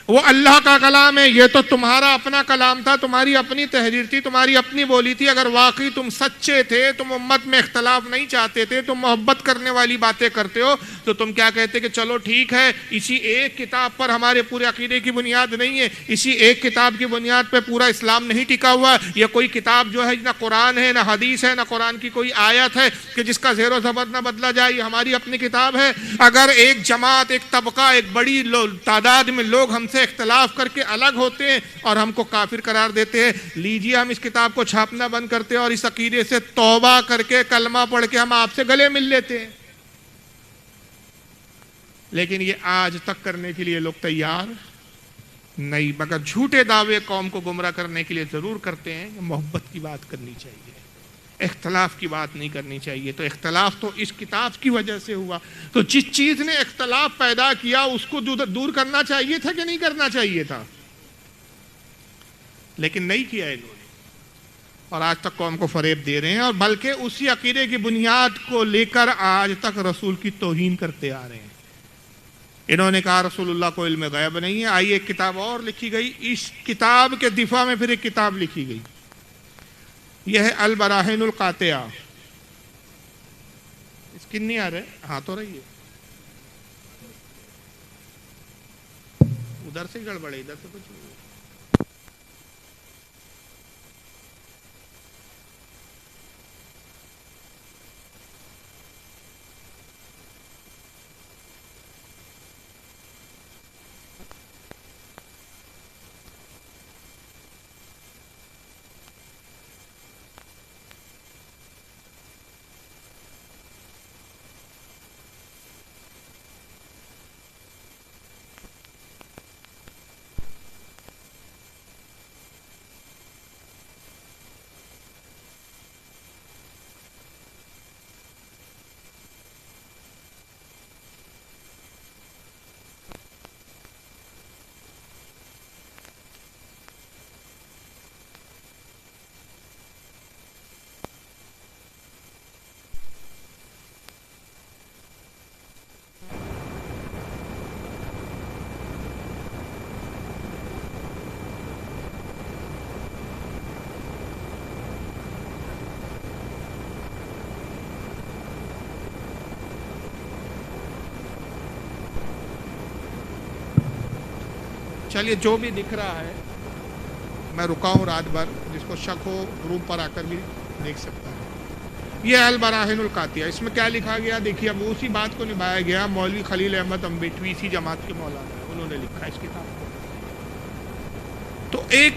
وہ اللہ کا کلام ہے. یہ تو تمہارا اپنا کلام تھا, تمہاری اپنی تحریر تھی, تمہاری اپنی بولی تھی. اگر واقعی تم سچے تھے, تم امت میں اختلاف نہیں چاہتے تھے, تم محبت کرنے والی باتیں کرتے ہو, تو تم کیا کہتے کہ چلو ٹھیک ہے, اسی ایک کتاب پر ہمارے پورے عقیدے کی بنیاد نہیں ہے, اسی ایک کتاب کی بنیاد پہ پورا اسلام نہیں ٹکا ہوا. یہ کوئی کتاب جو ہے نہ قرآن ہے, نہ حدیث ہے, نہ قرآن کی کوئی آیت ہے کہ جس کا زیر و زبر نہ بدلا جائے, یہ ہماری اپنی کتاب ہے. اگر ایک جماعت, ایک طبقہ, ایک بڑی تعداد میں لوگ ہم سے اختلاف کر کے الگ ہوتے ہیں اور ہم کو کافر قرار دیتے ہیں, لیجئے ہم اس کتاب کو چھاپنا بند کرتے ہیں اور اس عقیدے سے توبہ کر کے کلمہ پڑھ کے ہم آپ سے گلے مل لیتے ہیں. لیکن یہ آج تک کرنے کے لیے لوگ تیار نہیں, مگر جھوٹے دعوے قوم کو گمراہ کرنے کے لیے ضرور کرتے ہیں. محبت کی بات کرنی چاہیے, اختلاف کی بات نہیں کرنی چاہیے. تو اختلاف تو اس کتاب کی وجہ سے ہوا, تو جس چیز نے اختلاف پیدا کیا اس کو دور کرنا چاہیے تھا کہ نہیں کرنا چاہیے تھا؟ لیکن نہیں کیا انہوں نے, اور آج تک قوم کو فریب دے رہے ہیں, اور بلکہ اسی عقیدے کی بنیاد کو لے کر آج تک رسول کی توہین کرتے آ رہے ہیں. انہوں نے کہا رسولullah کو علم غیب نہیں ہے. آئیے ایک کتاب اور لکھی گئی، اس کتاب کے دفاع میں پھر ایک کتاب لکھی گئی، یہ ہے البراہین القاطعہ. اسکن نہیں آ رہے؟ ہاں تو رہی ہے، ادھر سے گڑبڑ ہے، ادھر سے کچھ نہیں. چلیے جو بھی دکھ رہا ہے، میں رکا ہوں رات بھر، جس کو شک ہو روم پر آ کر بھی دیکھ سکتا ہے. یہ البراہین القاطعہ، اس میں کیا لکھا گیا دیکھیے. اب اسی بات کو نبھایا گیا. مولوی خلیل احمد امبیٹوی اسی جماعت کے مولانا ہیں، انہوں نے لکھا اس کتاب کو. تو ایک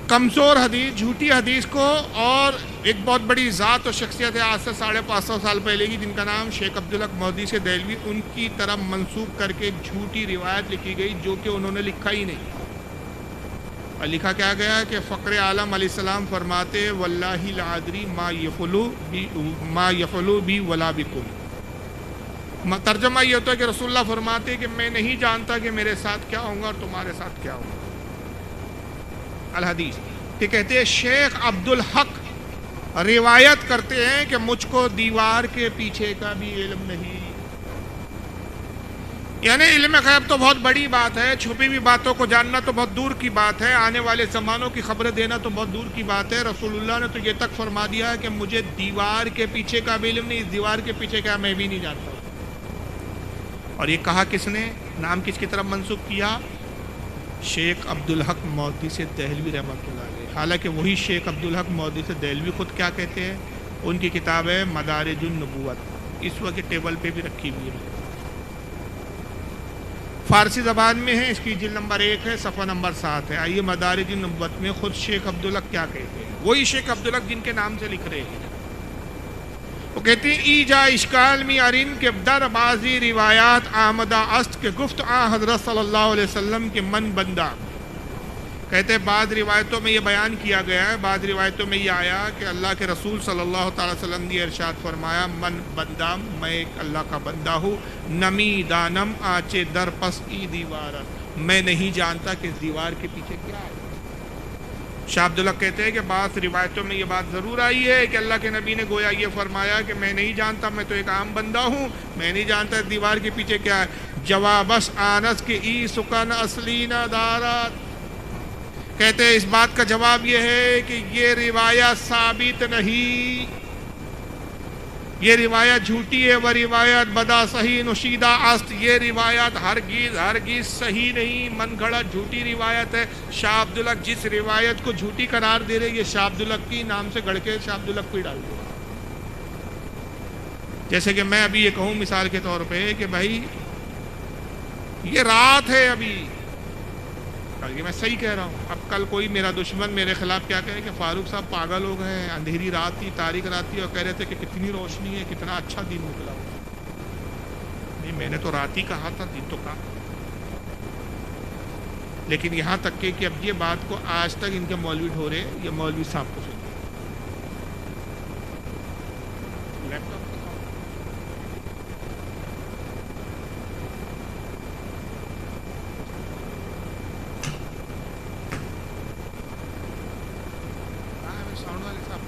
کمزور حدیث، جھوٹی حدیث کو، اور ایک بہت بڑی ذات و شخصیت ہے آج سے 550 سال پہلے کی، جن کا نام شیخ عبدالحق مودودی دہلوی، ان کی طرف منسوب کر کے ایک جھوٹی روایت لکھی گئی جو کہ انہوں نے لکھا ہی نہیں. اور لکھا کیا گیا کہ فقر عالم علیہ السلام فرماتے واللہ لا ادری ما یفعلوا بی ولا بکم. ترجمہ یہ ہوتا ہے کہ رسول اللہ فرماتے کہ میں نہیں جانتا کہ میرے ساتھ کیا ہوگا اور تمہارے ساتھ کیا ہوگا. الحدیث کہ کہتے ہیں شیخ عبدالحق روایت کرتے ہیں کہ مجھ کو دیوار کے پیچھے کا بھی علم نہیں. یعنی علم غیب تو بہت بڑی بات ہے، چھپی ہوئی باتوں کو جاننا تو بہت دور کی بات ہے، آنے والے زمانوں کی خبریں دینا تو بہت دور کی بات ہے. رسول اللہ نے تو یہ تک فرما دیا ہے کہ مجھے دیوار کے پیچھے کا بھی علم نہیں، اس دیوار کے پیچھے کا میں بھی نہیں جانتا. اور یہ کہا کس نے؟ نام کس کی طرف منسوب کیا؟ شیخ عبدالحق مودودی دہلوی رحمۃ اللہ علیہ. حالانکہ وہی شیخ عبدالحق مودودی دہلوی خود کیا کہتے ہیں؟ ان کی کتاب ہے مدارج النبوت، اس وقت ٹیبل پہ بھی رکھی ہوئی ہے، فارسی زبان میں ہے. اس کی جلد نمبر 1 ہے، صفحہ نمبر 7 ہے. آئیے مدارج النبوت میں خود شیخ عبدالحق کیا کہتے ہیں. وہی شیخ عبدالحق جن کے نام سے لکھ رہے ہیں. وہ کہتے ہیں ایجا اشکال می ارین کے در بازی روایات آمدہ است کے گفت حضرت صلی اللہ علیہ وسلم کے من بندہ. کہتے ہیں بعض روایتوں میں یہ بیان کیا گیا ہے، بعض روایتوں میں یہ آیا کہ اللہ کے رسول صلی اللہ تعالی وسلم نے ارشاد فرمایا من بندہ، میں ایک اللہ کا بندہ ہوں، نمی دانم آچے در پس ای دیوار، میں نہیں جانتا کہ اس دیوار کے پیچھے کیا ہے. شاہ عبدالحق کہتے ہیں کہ بعض روایتوں میں یہ بات ضرور آئی ہے کہ اللہ کے نبی نے گویا یہ فرمایا کہ میں نہیں جانتا، میں تو ایک عام بندہ ہوں، میں نہیں جانتا اس دیوار کے پیچھے کیا ہے. جوابش آنس کے ای سکن اصلینا دارات. کہتے ہیں اس بات کا جواب یہ ہے کہ یہ روایت ثابت نہیں، یہ روایت جھوٹی ہے. وہ روایت بدا صحیح نشیدہ است، یہ روایت ہرگز صحیح نہیں، من گھڑت جھوٹی روایت ہے. شاہ عبدالحق جس روایت کو جھوٹی قرار دے رہے، یہ شاہ عبدالحق کی نام سے گڑھ کے شاہ عبدالحق کو ہی ڈال دے. جیسے کہ میں ابھی یہ کہوں مثال کے طور پہ کہ بھائی یہ رات ہے، ابھی یہ میں صحیح کہہ رہا ہوں. اب کل کوئی میرا دشمن میرے خلاف کیا کہے کہ فاروق صاحب پاگل ہو گئے ہیں، اندھیری رات تھی، تاریک رات تھی، اور کہہ رہے تھے کہ کتنی روشنی ہے، کتنا اچھا دن نکلا. نہیں، میں نے تو رات ہی کہا تھا، دن تو کہا. لیکن یہاں تک کہ اب یہ بات کو آج تک ان کے مولوی ڈھورے، یہ مولوی صاحب کو سنتے. لیپ ٹاپ ساؤنڈ والے صاحب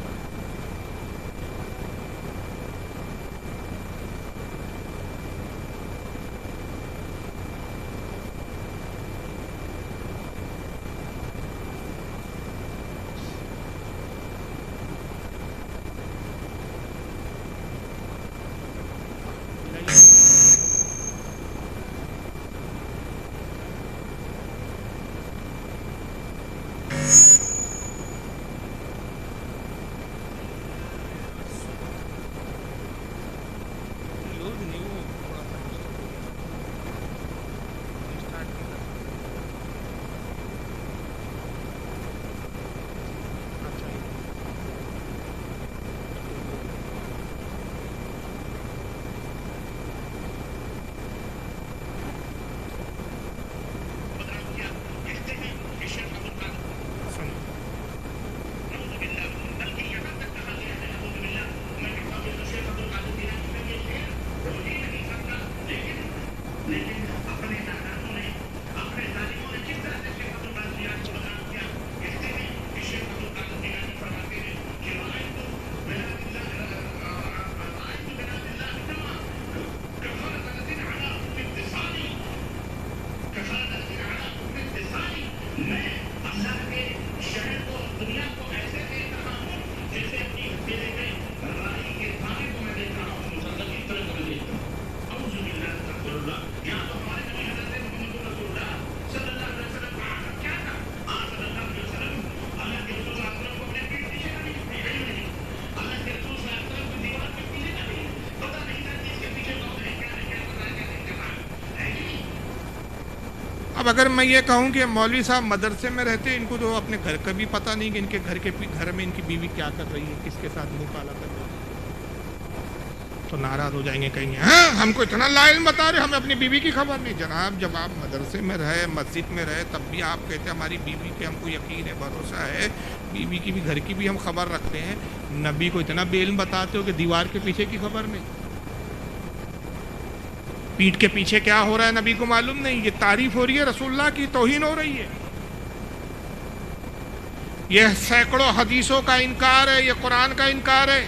اب اگر میں یہ کہوں کہ مولوی صاحب مدرسے میں رہتے، ان کو تو اپنے گھر کا بھی پتہ نہیں کہ ان کے گھر میں ان کی بیوی کیا کر رہی ہے، کس کے ساتھ منہ کالا کر رہی ہے، تو ناراض ہو جائیں گے، کہیں گے ہاں ہم کو اتنا لا علم بتا رہے، ہمیں اپنی بیوی کی خبر نہیں۔ جناب جب آپ مدرسے میں رہے، مسجد میں رہے، تب بھی آپ کہتے ہیں ہماری بیوی پہ ہم کو یقین ہے، بھروسہ ہے، بیوی کی بھی، گھر کی بھی ہم خبر رکھتے ہیں۔ نبی کو اتنا بے علم بتاتے ہو کہ دیوار کے پیچھے کی خبر نہیں، پیٹھ کے پیچھے کیا ہو رہا ہے نبی کو معلوم نہیں۔ یہ تعریف ہو رہی ہے رسول اللہ کی، توہین ہو رہی ہے، یہ سینکڑوں حدیثوں کا انکار ہے، یہ قرآن کا انکار ہے۔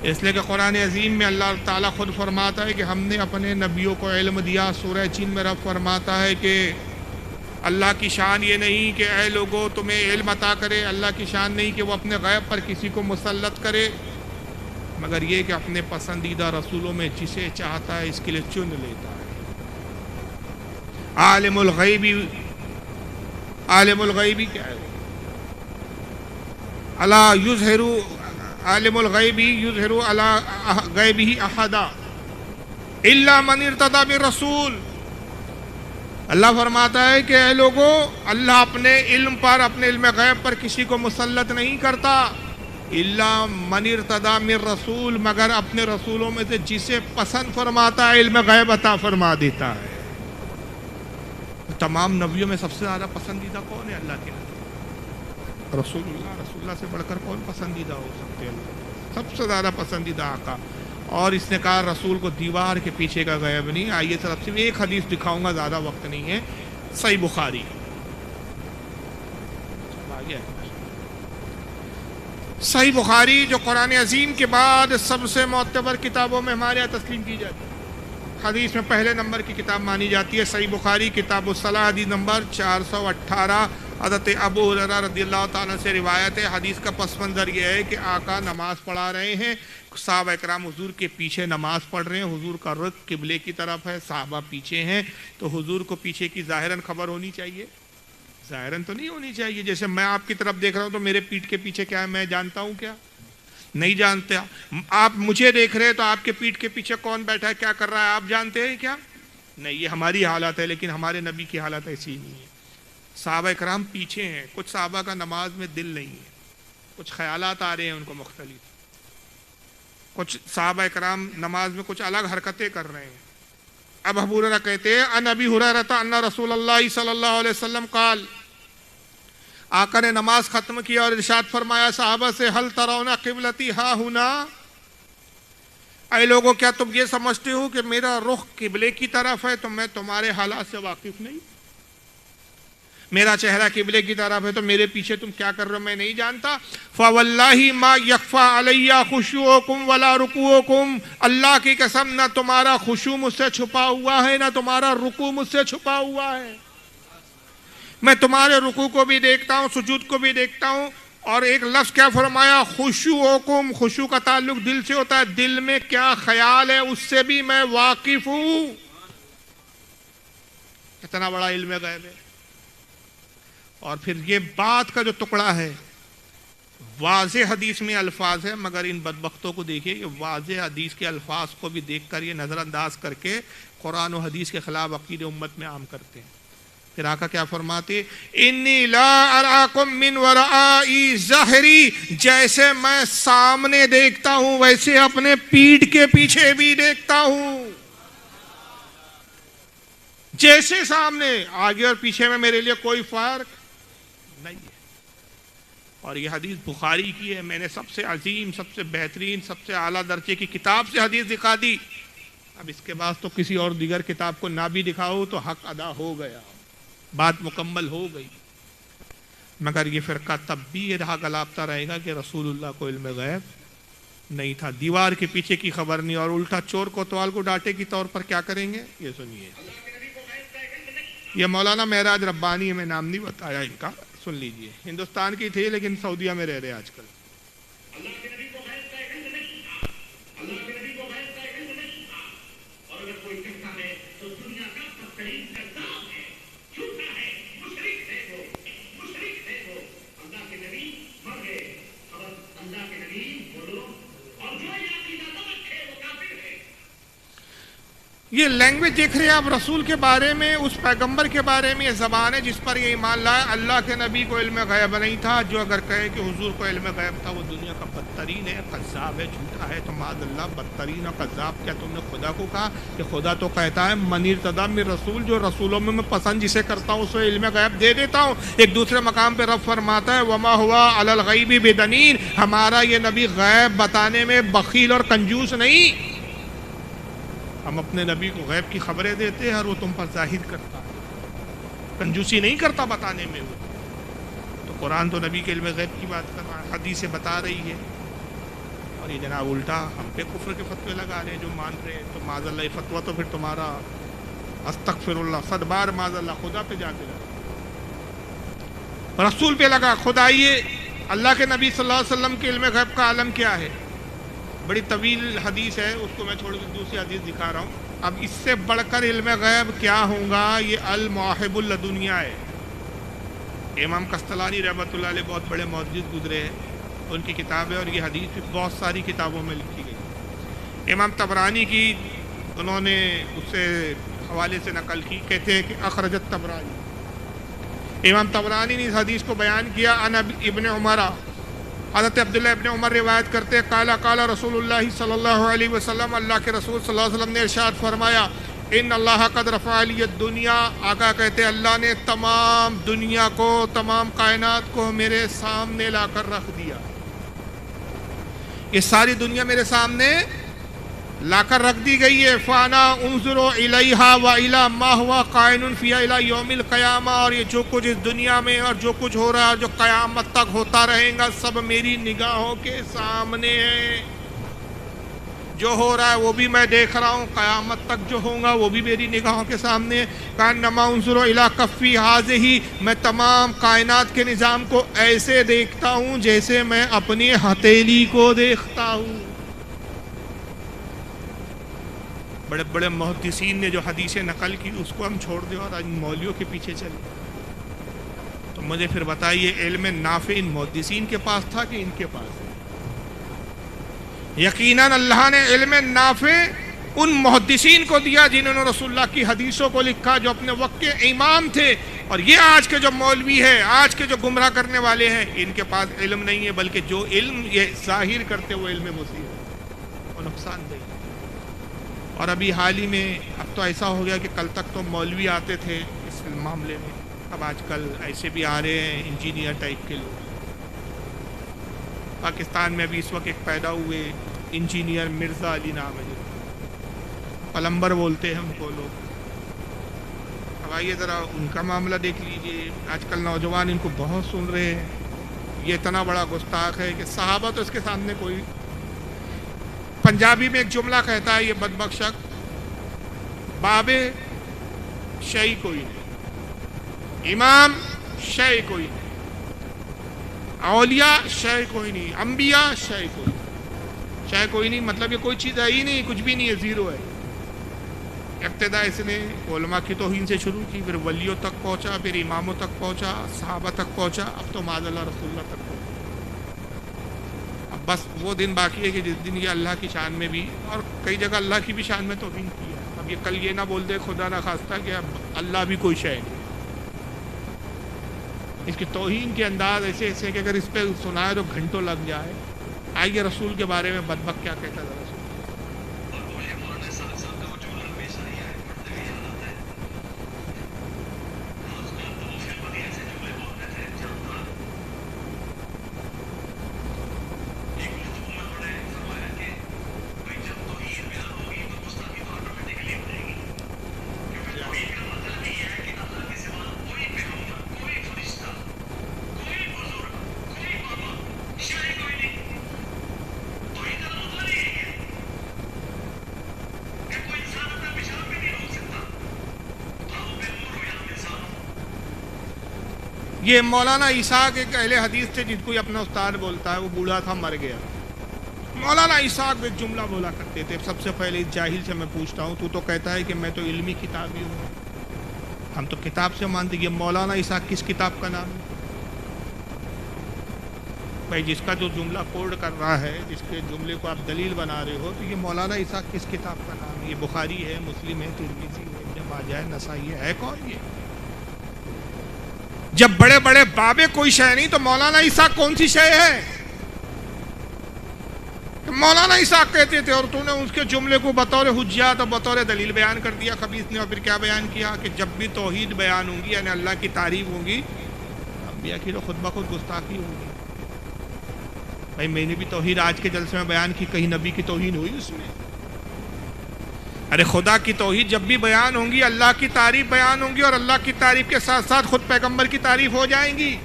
اس لیے کہ قرآن عظیم میں اللہ تعالیٰ خود فرماتا ہے کہ ہم نے اپنے نبیوں کو علم دیا۔ سورہ جن میں رب فرماتا ہے کہ اللہ کی شان یہ نہیں کہ اے لوگوں تمہیں علم عطا کرے، اللہ کی شان نہیں کہ وہ اپنے غیب پر کسی کو مسلط کرے، مگر یہ کہ اپنے پسندیدہ رسولوں میں جسے چاہتا ہے اس کے لیے چن لیتا ہے۔ عالم الغیبی کیا ہے؟ الا یظہر عالم الغیبی یظہر علی غیبہ احدا الا من ارتضی بالرسول۔ اللہ فرماتا ہے کہ اے لوگوں، اللہ اپنے علم پر، اپنے علم غیب پر کسی کو مسلط نہیں کرتا، الا من ارتضی من رسول، مگر اپنے رسولوں میں سے جسے پسند فرماتا ہے علم غیب عطا فرما دیتا ہے۔ تمام نبیوں میں سب سے زیادہ پسندیدہ کون ہے؟ اللہ کے نبی رسول اللہ۔ رسول اللہ سے بڑھ کر کون پسندیدہ ہو سکتے ہیں؟ سب سے زیادہ پسندیدہ آقا۔ اور اس نے کہا رسول کو دیوار کے پیچھے کا غیب نہیں۔ آئیے صرف ایک حدیث دکھاؤں گا، زیادہ وقت نہیں ہے، صحیح بخاری۔ صحیح بخاری جو قرآن عظیم کے بعد سب سے معتبر کتابوں میں ہمارے یہاں تسلیم کی جاتی ہے، حدیث میں پہلے نمبر کی کتاب مانی جاتی ہے۔ صحیح بخاری کتاب الصلاۃ، حدیث نمبر 418، حضرت ابو ہریرہ رضی اللہ تعالیٰ سے روایت ہے۔ حدیث کا پس منظر یہ ہے کہ آقا نماز پڑھا رہے ہیں، صحابہ اکرام حضور کے پیچھے نماز پڑھ رہے ہیں، حضور کا رخ قبلے کی طرف ہے، صحابہ پیچھے ہیں، تو حضور کو پیچھے کی ظاہراً خبر ہونی چاہیے، ظاہراً تو نہیں ہونی چاہیے۔ جیسے میں آپ کی طرف دیکھ رہا ہوں تو میرے پیٹھ کے پیچھے کیا ہے میں جانتا ہوں کیا؟ نہیں جانتے۔ آپ مجھے دیکھ رہے ہیں تو آپ کے پیٹھ کے پیچھے کون بیٹھا ہے، کیا کر رہا ہے، آپ جانتے ہیں کیا؟ نہیں، یہ ہماری حالت ہے، لیکن ہمارے نبی کی حالت ایسی نہیں ہے۔ صحابہ اکرام پیچھے ہیں، کچھ صحابہ کا نماز میں دل نہیں ہے، کچھ خیالات آ رہے ہیں ان کو مختلف، کچھ صحابہ اکرام نماز میں کچھ الگ حرکتیں کر رہے ہیں۔ اب ابو ہریرہ کہتے ہیں ان ابی ہریرہ ان رسول اللہ صلی اللہ علیہ وسلم قال، آقا نے نماز ختم کیا اور ارشاد فرمایا صحابہ سے، ہل ترون قبلتی ہا ہنا، اے لوگوں کیا تم یہ سمجھتے ہو کہ میرا رخ قبلے کی طرف ہے تو میں تمہارے حالات سے واقف نہیں؟ میرا چہرہ قبلے کی طرف ہے تو میرے پیچھے تم کیا کر رہے ہو میں نہیں جانتا؟ فواللہ ما یخفی علی خشوعکم ولا رکوعکم، اللہ کی قسم نہ تمہارا خشوع مجھ سے چھپا ہوا ہے نہ تمہارا رکوع مجھ سے چھپا ہوا ہے۔ میں تمہارے رکوع کو بھی دیکھتا ہوں، سجود کو بھی دیکھتا ہوں۔ اور ایک لفظ کیا فرمایا؟ خشوعکم، خشوع کا تعلق دل سے ہوتا ہے، دل میں کیا خیال ہے اس سے بھی میں واقف ہوں۔ اتنا بڑا علم غیب ہے۔ اور پھر یہ بات کا جو ٹکڑا ہے، واضح حدیث میں الفاظ ہے، مگر ان بدبختوں کو دیکھیے کہ واضح حدیث کے الفاظ کو بھی دیکھ کر یہ نظر انداز کر کے قرآن و حدیث کے خلاف عقیدے امت میں عام کرتے ہیں۔ پھر آقا کیا فرماتے؟ انی لا اراکم من ورائی ظہری، جیسے میں سامنے دیکھتا ہوں ویسے اپنے پیٹھ کے پیچھے بھی دیکھتا ہوں۔ جیسے سامنے، آگے اور پیچھے میں میرے لیے کوئی فرق نہیں ہے۔ اور یہ حدیث بخاری کی ہے، میں نے سب سے عظیم، سب سے بہترین، سب سے اعلیٰ درجے کی کتاب سے حدیث دکھا دی۔ اب اس کے بعد تو کسی اور دیگر کتاب کو نہ بھی دکھاؤ تو حق ادا ہو گیا، بات مکمل ہو گئی۔ مگر یہ فرقہ تب بھی یہ رہا گلاپتا رہے گا کہ رسول اللہ کو علم غیب نہیں تھا، دیوار کے پیچھے کی خبر نہیں، اور الٹا چور کوتوال کو ڈانٹے کی طور پر کیا کریں گے؟ یہ سنیے، یہ مولانا معراج ربانی ہے، میں نام نہیں بتایا ان کا، سن لیجئے، ہندوستان کی تھے لیکن سعودیہ میں رہ رہے آج کل۔ یہ لینگویج دیکھ رہے ہیں آپ رسول کے بارے میں، اس پیغمبر کے بارے میں، یہ زبان ہے جس پر یہ ایمان لائے۔ اللہ کے نبی کو علم غیب نہیں تھا، جو اگر کہے کہ حضور کو علم غیب تھا وہ دنیا کا بدترین ہے، قذاب ہے، جھوٹا ہے۔ تو معاذ اللہ، بدترین اور قذاب کیا تم نے خدا کو کہا؟ کہ خدا تو کہتا ہے من ارتضی من رسول، جو رسولوں میں پسند جسے کرتا ہوں اسے علم غیب دے دیتا ہوں۔ ایک دوسرے مقام پہ رب فرماتا ہے وما ہوا علی الغیب بدنین، ہمارا یہ نبی غیب بتانے میں بخیل اور کنجوس نہیں۔ ہم اپنے نبی کو غیب کی خبریں دیتے ہیں اور وہ تم پر ظاہر کرتا ہے، کنجوسی نہیں کرتا بتانے میں وہ۔ تو قرآن تو نبی کے علم غیب کی بات کر رہا ہے، حدیثیں بتا رہی ہے، اور یہ جناب الٹا ہم پہ کفر کے فتوے لگا رہے ہیں جو مان رہے ہیں۔ تو معاذ اللہ یہ فتویٰ تو پھر تمہارا استغفر اللہ 100 بار معاذ اللہ خدا پہ جا کے لگا، رسول پہ لگا۔ خود آئیے اللہ کے نبی صلی اللہ علیہ وسلم کے علم غیب کا عالم کیا ہے؟ بڑی طویل حدیث ہے، اس کو میں چھوڑ کے دوسری حدیث دکھا رہا ہوں۔ اب اس سے بڑھ کر علم غیب کیا ہوگا؟ یہ المواہب اللدنیہ ہے۔ امام قسطلانی رحمۃ اللہ علیہ بہت بڑے محدث گزرے ہیں، ان کی کتاب ہے، اور یہ حدیث بھی بہت ساری کتابوں میں لکھی گئی۔ امام طبرانی کی انہوں نے اس سے حوالے سے نقل کی، کہتے ہیں کہ اخرجت طبرانی، امام طبرانی نے اس حدیث کو بیان کیا۔ عن ابن عمر، حضرت عبداللہ ابن عمر روایت کرتے ہیں، قال رسول اللہ صلی اللہ علیہ وسلم، اللہ کے رسول صلی اللہ علیہ وسلم نے ارشاد فرمایا، ان اللہ قد رفع لی الدنیا، آقا کہتے ہیں اللہ نے تمام دنیا کو، تمام کائنات کو میرے سامنے لا کر رکھ دیا۔ یہ ساری دنیا میرے سامنے لا کر رکھ دی گئی ہے۔ فانا انظر الیہا والی ما ہوا قائن فیہا الی یوم القیامہ، اور یہ جو کچھ اس دنیا میں اور جو کچھ ہو رہا ہے جو قیامت تک ہوتا رہے گا سب میری نگاہوں کے سامنے ہے۔ جو ہو رہا ہے وہ بھی میں دیکھ رہا ہوں، قیامت تک جو ہوگا وہ بھی میری نگاہوں کے سامنے ہے۔ کانما انظر الی کفی ھذہ، میں تمام کائنات کے نظام کو ایسے دیکھتا ہوں جیسے میں اپنی ہتھیلی کو دیکھتا ہوں۔ بڑے بڑے محدثین نے جو حدیثیں نقل کی اس کو ہم چھوڑ دیں اور ان مولویوں کے پیچھے چلیں، تو مجھے پھر بتائیے علم نافع ان محدثین کے پاس تھا کہ ان کے پاس؟ یقیناً اللہ نے علم نافع ان محدثین کو دیا جنہوں نے رسول اللہ کی حدیثوں کو لکھا، جو اپنے وقت کے امام تھے۔ اور یہ آج کے جو مولوی ہیں، آج کے جو گمراہ کرنے والے ہیں، ان کے پاس علم نہیں ہے، بلکہ جو علم یہ ظاہر کرتے وہ علم مسیح ہے، وہ نقصان دہ۔ اور ابھی حال ہی میں اب تو ایسا ہو گیا کہ کل تک تو مولوی آتے تھے اس معاملے میں، اب آج کل ایسے بھی آ رہے ہیں انجینئر ٹائپ کے لوگ۔ پاکستان میں ابھی اس وقت ایک پیدا ہوئے انجینئر مرزا علی نام ہے، پلمبر بولتے ہیں ان کو لوگ۔ اب آئیے ذرا ان کا معاملہ دیکھ لیجئے، آج کل نوجوان ان کو بہت سن رہے ہیں۔ یہ اتنا بڑا گستاخ ہے کہ صحابہ تو اس کے سامنے کوئی۔ پنجابی میں ایک جملہ کہتا ہے یہ بدبخت شخص، بابے شے کوئی نہیں، امام شے کوئی نہیں، اولیاء شے کوئی نہیں، انبیاء شے کوئی نہیں۔ شے کوئی نہیں مطلب یہ کوئی چیز ہے ہی نہیں، کچھ بھی نہیں ہے، زیرو ہے۔ ابتدا اس نے علماء کی توہین سے شروع کی، پھر ولیوں تک پہنچا، پھر اماموں تک پہنچا، صحابہ تک پہنچا، اب تو معاذ اللہ رسول اللہ تک پہنچا۔ اب بس وہ دن باقی ہے کہ جس دن یہ اللہ کی شان میں بھی، اور کئی جگہ اللہ کی بھی شان میں توہین کی ہے۔ اب یہ کل یہ نہ بول دے خدا نہ خواستہ کہ اب اللہ بھی کوئی شے نہیں۔ اس کی توہین کے انداز ایسے ایسے کہ اگر اس پہ سنائے تو گھنٹوں لگ جائے۔ آئیے رسول کے بارے میں بدبخت کیا کہتا ہے رسول۔ یہ مولانا اسحاق ایک اہل حدیث تھے جن کو یہ اپنا استاد بولتا ہے، وہ بوڑھا تھا مر گیا۔ مولانا اسحاق ایک جملہ بولا کرتے تھے، سب سے پہلے اس جاہل سے میں پوچھتا ہوں، تو کہتا ہے کہ میں تو علمی کتابی ہوں، ہم تو کتاب سے مانتے۔ یہ مولانا اسحاق کس کتاب کا نام ہے؟ بھائی جس کا جو جملہ کوڈ کر رہا ہے، جس کے جملے کو آپ دلیل بنا رہے ہو، تو یہ مولانا اسحاق کس کتاب کا نام ہے؟ یہ بخاری ہے، مسلم ہے، ترمذی ہے، ابن ماجہ ہے، نسائی ہے کون یہ؟ جب بڑے بڑے بابے کوئی شے نہیں تو مولانا اسحاق کون سی شے ہے؟ مولانا اسحاق کہتے تھے اور تو نے اس کے جملے کو بطور حجیات اور بطور دلیل بیان کر دیا خبیث نے، اور پھر کیا بیان کیا کہ جب بھی توحید بیان ہوں گی یعنی اللہ کی تعریف ہوں گی، انبیاء کی تو خود بخود گستاخی ہوگی۔ بھائی میں نے بھی توحید آج کے جلسے میں بیان کی، کہیں نبی کی توہین ہوئی اس میں؟ ارے خدا کی توحید جب بھی بیان ہوں گی، اللہ کی تعریف بیان ہوں گی، اور اللہ کی تعریف کے ساتھ ساتھ خود پیغمبر کی تعریف ہو جائیں گی،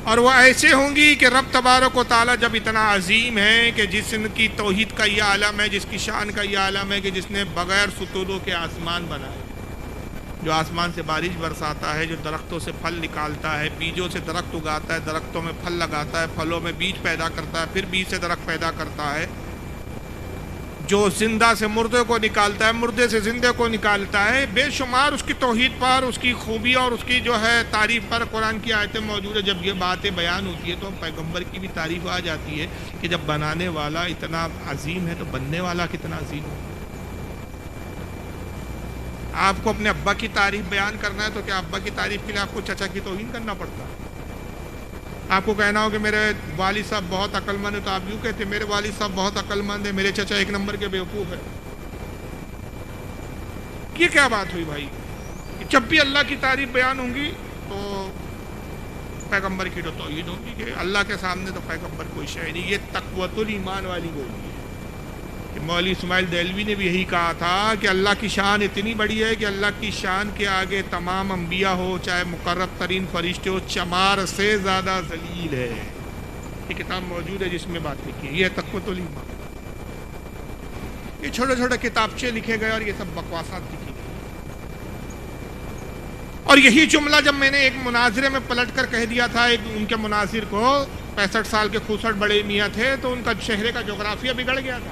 اور وہ ایسے ہوں گی کہ رب تبارک و تعالیٰ جب اتنا عظیم ہے کہ جس کی توحید کا یہ عالم ہے، جس کی شان کا یہ عالم ہے کہ جس نے بغیر ستونوں کے آسمان بنائے، جو آسمان سے بارش برساتا ہے، جو درختوں سے پھل نکالتا ہے، بیجوں سے درخت اگاتا ہے، درختوں میں پھل لگاتا ہے، پھلوں میں بیج پیدا کرتا ہے، پھر بیج سے درخت پیدا کرتا ہے، جو زندہ سے مردے کو نکالتا ہے، مردے سے زندے کو نکالتا ہے، بے شمار اس کی توحید پر، اس کی خوبی اور اس کی جو ہے تعریف پر قرآن کی آیتیں موجود ہے۔ جب یہ باتیں بیان ہوتی ہے تو پیغمبر کی بھی تعریف آ جاتی ہے کہ جب بنانے والا اتنا عظیم ہے تو بننے والا کتنا عظیم ہے۔ آپ کو اپنے ابا کی تعریف بیان کرنا ہے تو کیا ابا کی تعریف کے لیے آپ کو چچا کی توہین کرنا پڑتا ہے؟ آپ کو کہنا ہو کہ میرے والد صاحب بہت عقل مند ہے تو آپ یوں کہتے ہیں میرے والد صاحب بہت عقل مند ہے، میرے چچا ایک نمبر کے بیوقوف ہے۔ یہ کیا بات ہوئی بھائی؟ جب بھی اللہ کی تعریف بیان ہوں گی تو پیغمبر کی تو توحید ہوگی کہ اللہ کے سامنے تو پیغمبر کوئی شے نہیں۔ یہ تقوت الایمان والی بولی ہے کہ مولوی اسماعیل دہلوی نے بھی یہی کہا تھا کہ اللہ کی شان اتنی بڑی ہے کہ اللہ کی شان کے آگے تمام انبیاء ہو چاہے مقرب ترین فرشتے ہو چمار سے زیادہ ذلیل ہے۔ یہ کتاب موجود ہے جس میں بات لکھی ہے، یہ تقوت الایمان۔ یہ چھوٹے چھوٹے کتابچے لکھے گئے اور یہ سب بکواسات لکھی گئی، اور یہی جملہ جب میں نے ایک مناظرے میں پلٹ کر کہہ دیا تھا ایک ان کے مناظر کو، 65 سال کے خوسٹ بڑے میاں تھے، تو ان کا چہرے کا جغرافیہ بگڑ گیا تھا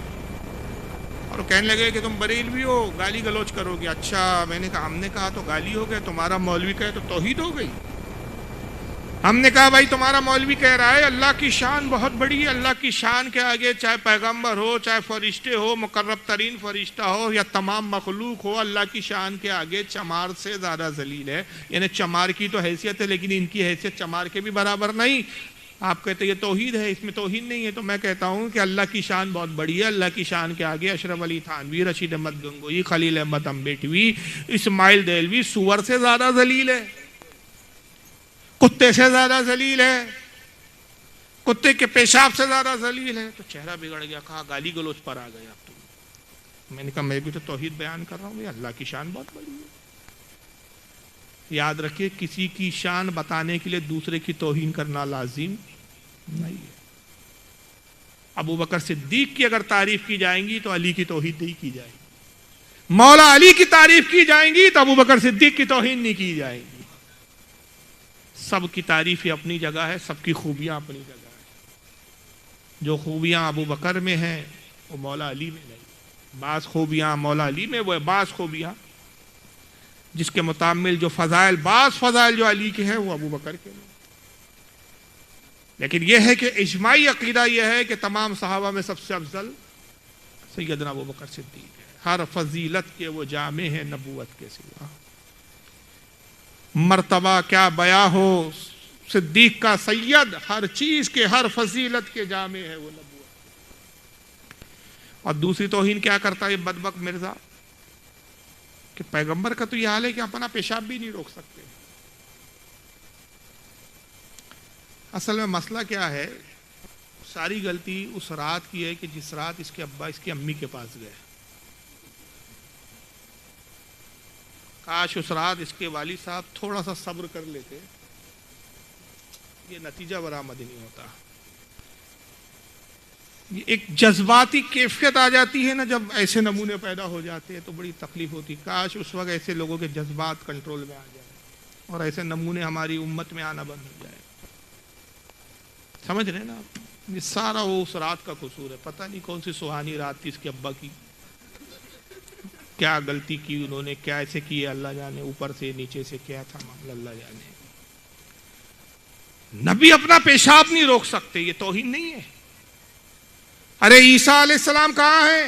اور وہ کہنے لگے کہ تم بریلوی ہو، گالی گلوچ کرو گے۔ اچھا، میں نے کہا ہم نے کہا تو گالی ہو گئے، تمہارا مولوی کہے تو توحید ہو گئی۔ ہم نے کہا بھائی تمہارا مولوی کہہ رہا ہے اللہ کی شان بہت بڑی ہے، اللہ کی شان کے آگے چاہے پیغمبر ہو، چاہے فرشتے ہو، مقرب ترین فرشتہ ہو یا تمام مخلوق ہو، اللہ کی شان کے آگے چمار سے زیادہ ذلیل ہے۔ یعنی چمار کی تو حیثیت ہے لیکن ان کی حیثیت چمار کے بھی برابر نہیں۔ آپ کہتے ہیں یہ توحید ہے، اس میں توحید نہیں ہے، تو میں کہتا ہوں کہ اللہ کی شان بہت بڑی ہے۔ اللہ کی شان کے آگے اشرف علی تھانوی، رشید احمد گنگوئی، خلیل احمد امبیٹوی، اسماعیل دہلوی سور سے زیادہ ذلیل ہے، کتے سے زیادہ ذلیل ہے، کتے کے پیشاب سے زیادہ ذلیل ہے۔ تو چہرہ بگڑ گیا، کہا گالی گلوچ پر آ گیا اب تم۔ میں نے کہا میں بھی تو توحید بیان کر رہا ہوں، یہ اللہ کی شان بہت بڑی ہے۔ یاد رکھیے کسی کی شان بتانے کے لیے دوسرے کی توہین کرنا لازم نہیں ہے۔ ابو بکر صدیق کی اگر تعریف کی جائیں گی تو علی کی توہین نہیں کی جائے گی، مولا علی کی تعریف کی جائیں گی تو ابو بکر صدیق کی توہین نہیں کی جائے گی۔ سب کی تعریف ہی اپنی جگہ ہے، سب کی خوبیاں اپنی جگہ ہے۔ جو خوبیاں ابو بکر میں ہیں وہ مولا علی میں نہیں، بعض خوبیاں مولا علی میں، وہ بعض خوبیاں جس کے متعامل جو فضائل، بعض فضائل جو علی کے ہیں وہ ابو بکر کے ہیں۔ لیکن یہ ہے کہ اجماعی عقیدہ یہ ہے کہ تمام صحابہ میں سب سے افضل سیدنا ابو بکر صدیق ہے۔ ہر فضیلت کے وہ جامع ہے نبوت کے سوا، مرتبہ کیا بیاں ہو صدیق کا سید، ہر چیز کے ہر فضیلت کے جامع ہے وہ نبوت۔ اور دوسری توہین کیا کرتا ہے یہ بدبخت مرزا کہ پیغمبر کا تو یہ حال ہے کہ اپنا پیشاب بھی نہیں روک سکتے۔ اصل میں مسئلہ کیا ہے، ساری غلطی اس رات کی ہے کہ جس رات اس کے ابا اس کی امی کے پاس گئے۔ کاش اس رات اس کے والد صاحب تھوڑا سا صبر کر لیتے، یہ نتیجہ برآمد نہیں ہوتا۔ یہ ایک جذباتی کیفیت آ جاتی ہے نا جب ایسے نمونے پیدا ہو جاتے ہیں تو بڑی تکلیف ہوتی۔ کاش اس وقت ایسے لوگوں کے جذبات کنٹرول میں آ جائیں اور ایسے نمونے ہماری امت میں آنا بند ہو جائے۔ سمجھ رہے نا آپ؟ یہ سارا وہ اس رات کا قصور ہے۔ پتہ نہیں کون سی سہانی رات تھی اس کے ابا کی، کیا غلطی کی انہوں نے، کیا ایسے کی اللہ جانے، اوپر سے نیچے سے کیا تھا معاملہ اللہ جانے۔ نبی اپنا پیشاب نہیں روک سکتے، یہ توہین نہیں ہے۔ ارے عیسیٰ علیہ السلام کہاں ہیں؟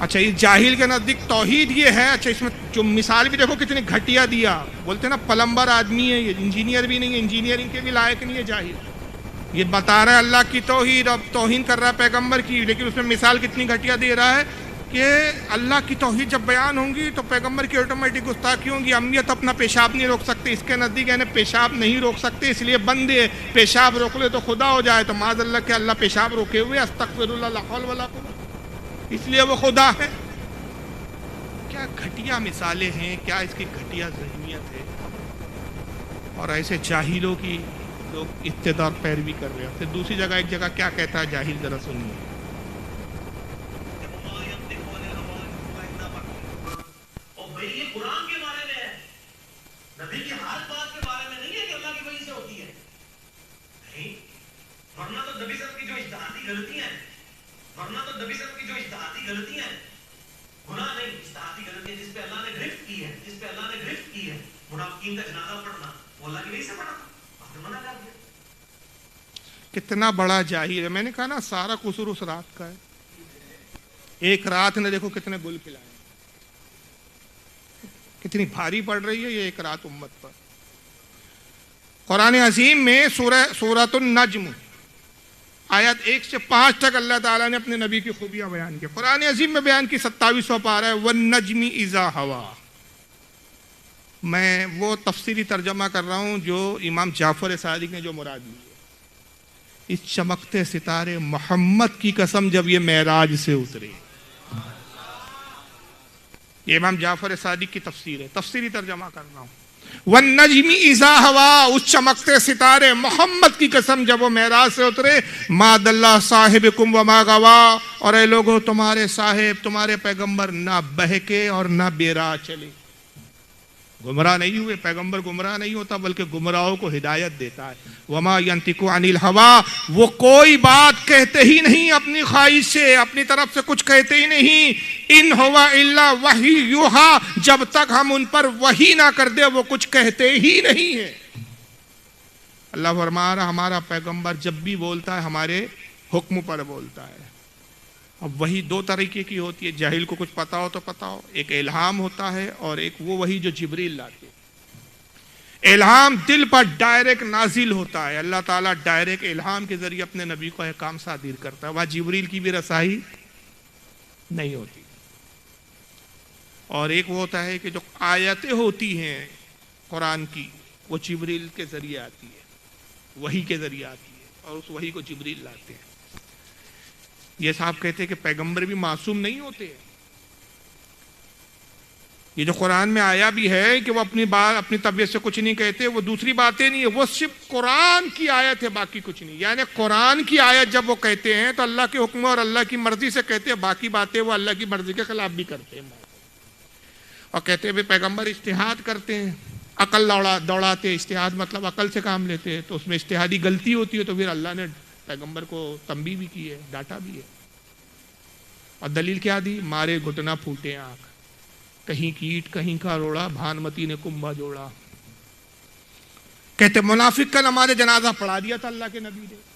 اچھا اس جاہل کے نزدیک توحید یہ ہے. اچھا اس میں جو مثال بھی دیکھو کتنی گھٹیا دیا. بولتے ہیں نا پلمبر آدمی ہے یہ, انجینئر بھی نہیں ہے, انجینئرنگ کے بھی لائق نہیں ہے جاہل. یہ بتا رہا ہے اللہ کی توحید, اب توہین کر رہا ہے پیغمبر کی, لیکن اس میں مثال کتنی گھٹیا دے رہا ہے کہ اللہ کی توحید جب بیان ہوں گی تو پیغمبر کی آٹومیٹک گستاخی ہوں گی. امیت اپنا پیشاب نہیں روک سکتے, اس کے نزدیک یعنی پیشاب نہیں روک سکتے اس لیے بندے پیشاب روک لے تو خدا ہو جائے, تو معاذ اللہ کہ اللہ پیشاب روکے ہوئے, استغفر اللہ لا حول ولا قوت, اس لیے وہ خدا ہے. کیا گھٹیا مثالیں ہیں, کیا اس کی گھٹیا ذہنیت ہے. اور ایسے جاہلوں کی لوگ اقتدار پیروی کر رہے ہیں. پھر دوسری جگہ ایک جگہ کیا کہتا ہے جاہل, ذرا سنیے. یہ قرآن کے بارے میں ہے, نبی کی ہر بات کے بارے میں نہیں ہے کہ اللہ کی وجہ سے ہوتی ہے. نہیں, ورنہ تو نبی صاحب کی جو اجتہادی غلطیاں ہیں, ورنہ تو نبی صاحب کی جو اجتہادی غلطیاں ہیں, گناہ نہیں, اجتہادی غلطیاں جس پہ اللہ نے گرفت کی ہے, جس پہ اللہ نے گرفت کی ہے, منافقین کا جنازہ پڑھنا, وہ اللہ کی وجہ سے پڑھا, آپ نے منع کر دیا. کتنا بڑا جاہل ہے. میں نے کہا نا سارا قصور اس رات کا ہے. ایک رات نے دیکھو کتنے گل کھلائے, کتنی بھاری پڑ رہی ہے یہ ایک رات امت پر. قرآن عظیم میں سورۃ النجم آیت 1 سے 5 تک اللہ تعالیٰ نے اپنے نبی کی خوبیاں بیان کی. قرآن عظیم میں بیان کی 27واں پارہ ہے وَالنَّجْمِ إِذَا هَوَىٰ. میں وہ تفسیری ترجمہ کر رہا ہوں جو امام جعفر صادق نے جو مراد لی ہے. اس چمکتے ستارے محمد کی قسم جب یہ معراج سے اترے. یہ امام جعفر صادق کی تفسیر ہے, تفسیری ترجمہ کر رہا ہوں. وَالنَّجْمِ إِذَا هَوَىٰ, اس چمکتے ستارے محمد کی قسم جب وہ معراج سے اترے. مَا ضَلَّ صَاحِبُكُمْ وَمَا غَوَىٰ, اور اے لوگوں تمہارے صاحب تمہارے پیغمبر نہ بہکے اور نہ بے راہ چلے. گمراہ نہیں ہوئے, پیغمبر گمراہ نہیں ہوتا بلکہ گمراہوں کو ہدایت دیتا ہے. وَمَا يَنْطِقُ عَنِ الْهَوَىٰ, وہ کوئی بات کہتے ہی نہیں اپنی خواہش سے, اپنی طرف سے کچھ کہتے ہی نہیں. ان ہوا الا وحی یوحا, جب تک ہم ان پر وحی نہ کر دے وہ کچھ کہتے ہی نہیں ہیں. اللہ فرما رہا ہمارا پیغمبر جب بھی بولتا ہے ہمارے حکم پر بولتا ہے. اب وہی دو طریقے کی ہوتی ہے, جاہل کو کچھ پتا ہو تو پتا ہو, ایک الہام ہوتا ہے اور ایک وہ وہی جو جبریل لاتے. الہام دل پر ڈائریکٹ نازل ہوتا ہے, اللہ تعالیٰ ڈائریکٹ الہام کے ذریعے اپنے نبی کو احکام صادر کرتا ہے, وہاں جبریل کی بھی رسائی نہیں ہوتی. اور ایک وہ ہوتا ہے کہ جو آیتیں ہوتی ہیں قرآن کی وہ جبریل کے ذریعے آتی ہے, وحی کے ذریعے آتی ہے, اور اس وحی کو جبریل لاتے ہیں. یہ صاحب کہتے ہیں کہ پیغمبر بھی معصوم نہیں ہوتے ہیں. یہ جو قرآن میں آیا بھی ہے کہ وہ اپنی بات اپنی طبیعت سے کچھ نہیں کہتے, وہ دوسری باتیں نہیں ہے, وہ صرف قرآن کی آیت ہے, باقی کچھ نہیں. یعنی قرآن کی آیت جب وہ کہتے ہیں تو اللہ کے حکم اور اللہ کی مرضی سے کہتے ہیں, باقی باتیں وہ اللہ کی مرضی کے خلاف بھی کرتے ہیں. اور کہتے ہیں پیغمبر اجتہاد کرتے ہیں, عقل دوڑاتے, اجتہاد مطلب عقل سے کام لیتے ہیں, تو اس میں اجتہادی غلطی ہوتی ہے تو پھر اللہ نے پیغمبر کو تنبیہ بھی کی ہے, ڈانٹا بھی ہے. اور دلیل کیا دی؟ مارے گھٹنا پھوٹے آنکھ, کہیں کیٹ کہیں کا روڑا, بھانمتی نے کنبا جوڑا. کہتے منافق کا نماز جنازہ پڑھا دیا تھا اللہ کے نبی نے,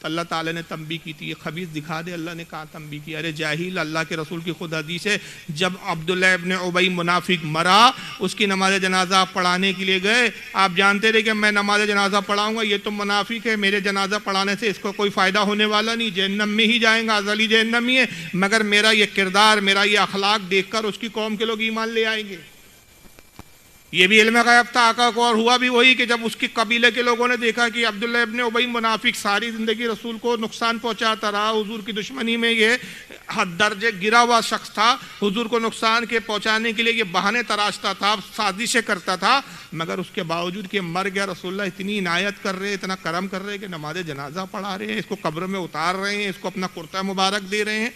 تو اللہ تعالیٰ نے تنبیہ کی تھی, یہ خبیث دکھا دے, اللہ نے کہا تنبیہ کی. ارے جاہل, اللہ کے رسول کی خود حدیث ہے, جب عبداللہ ابن ابی منافق مرا, اس کی نماز جنازہ پڑھانے کے لیے گئے, آپ جانتے رہے کہ میں نماز جنازہ پڑھاؤں گا, یہ تو منافق ہے, میرے جنازہ پڑھانے سے اس کو کوئی فائدہ ہونے والا نہیں, جہنم میں ہی جائیں گا, ازلی جہنم ہی ہے, مگر میرا یہ کردار, میرا یہ اخلاق دیکھ کر اس کی قوم کے لوگ ایمان لے آئیں گے. یہ بھی علم غیب تھا آقا کو, اور ہوا بھی وہی کہ جب اس کی قبیلے کے لوگوں نے دیکھا کہ عبداللہ ابن ابی منافق ساری زندگی رسول کو نقصان پہنچاتا رہا, حضور کی دشمنی میں یہ حد درجے گرا ہوا شخص تھا, حضور کو نقصان کے پہنچانے کے لیے یہ بہانے تراشتا تھا, سازشیں کرتا تھا, مگر اس کے باوجود کہ مر گیا رسول اللہ اتنی عنایت کر رہے, اتنا کرم کر رہے کہ نماز جنازہ پڑھا رہے ہیں, اس کو قبر میں اتار رہے ہیں, اس کو اپنا کرتا مبارک دے رہے ہیں.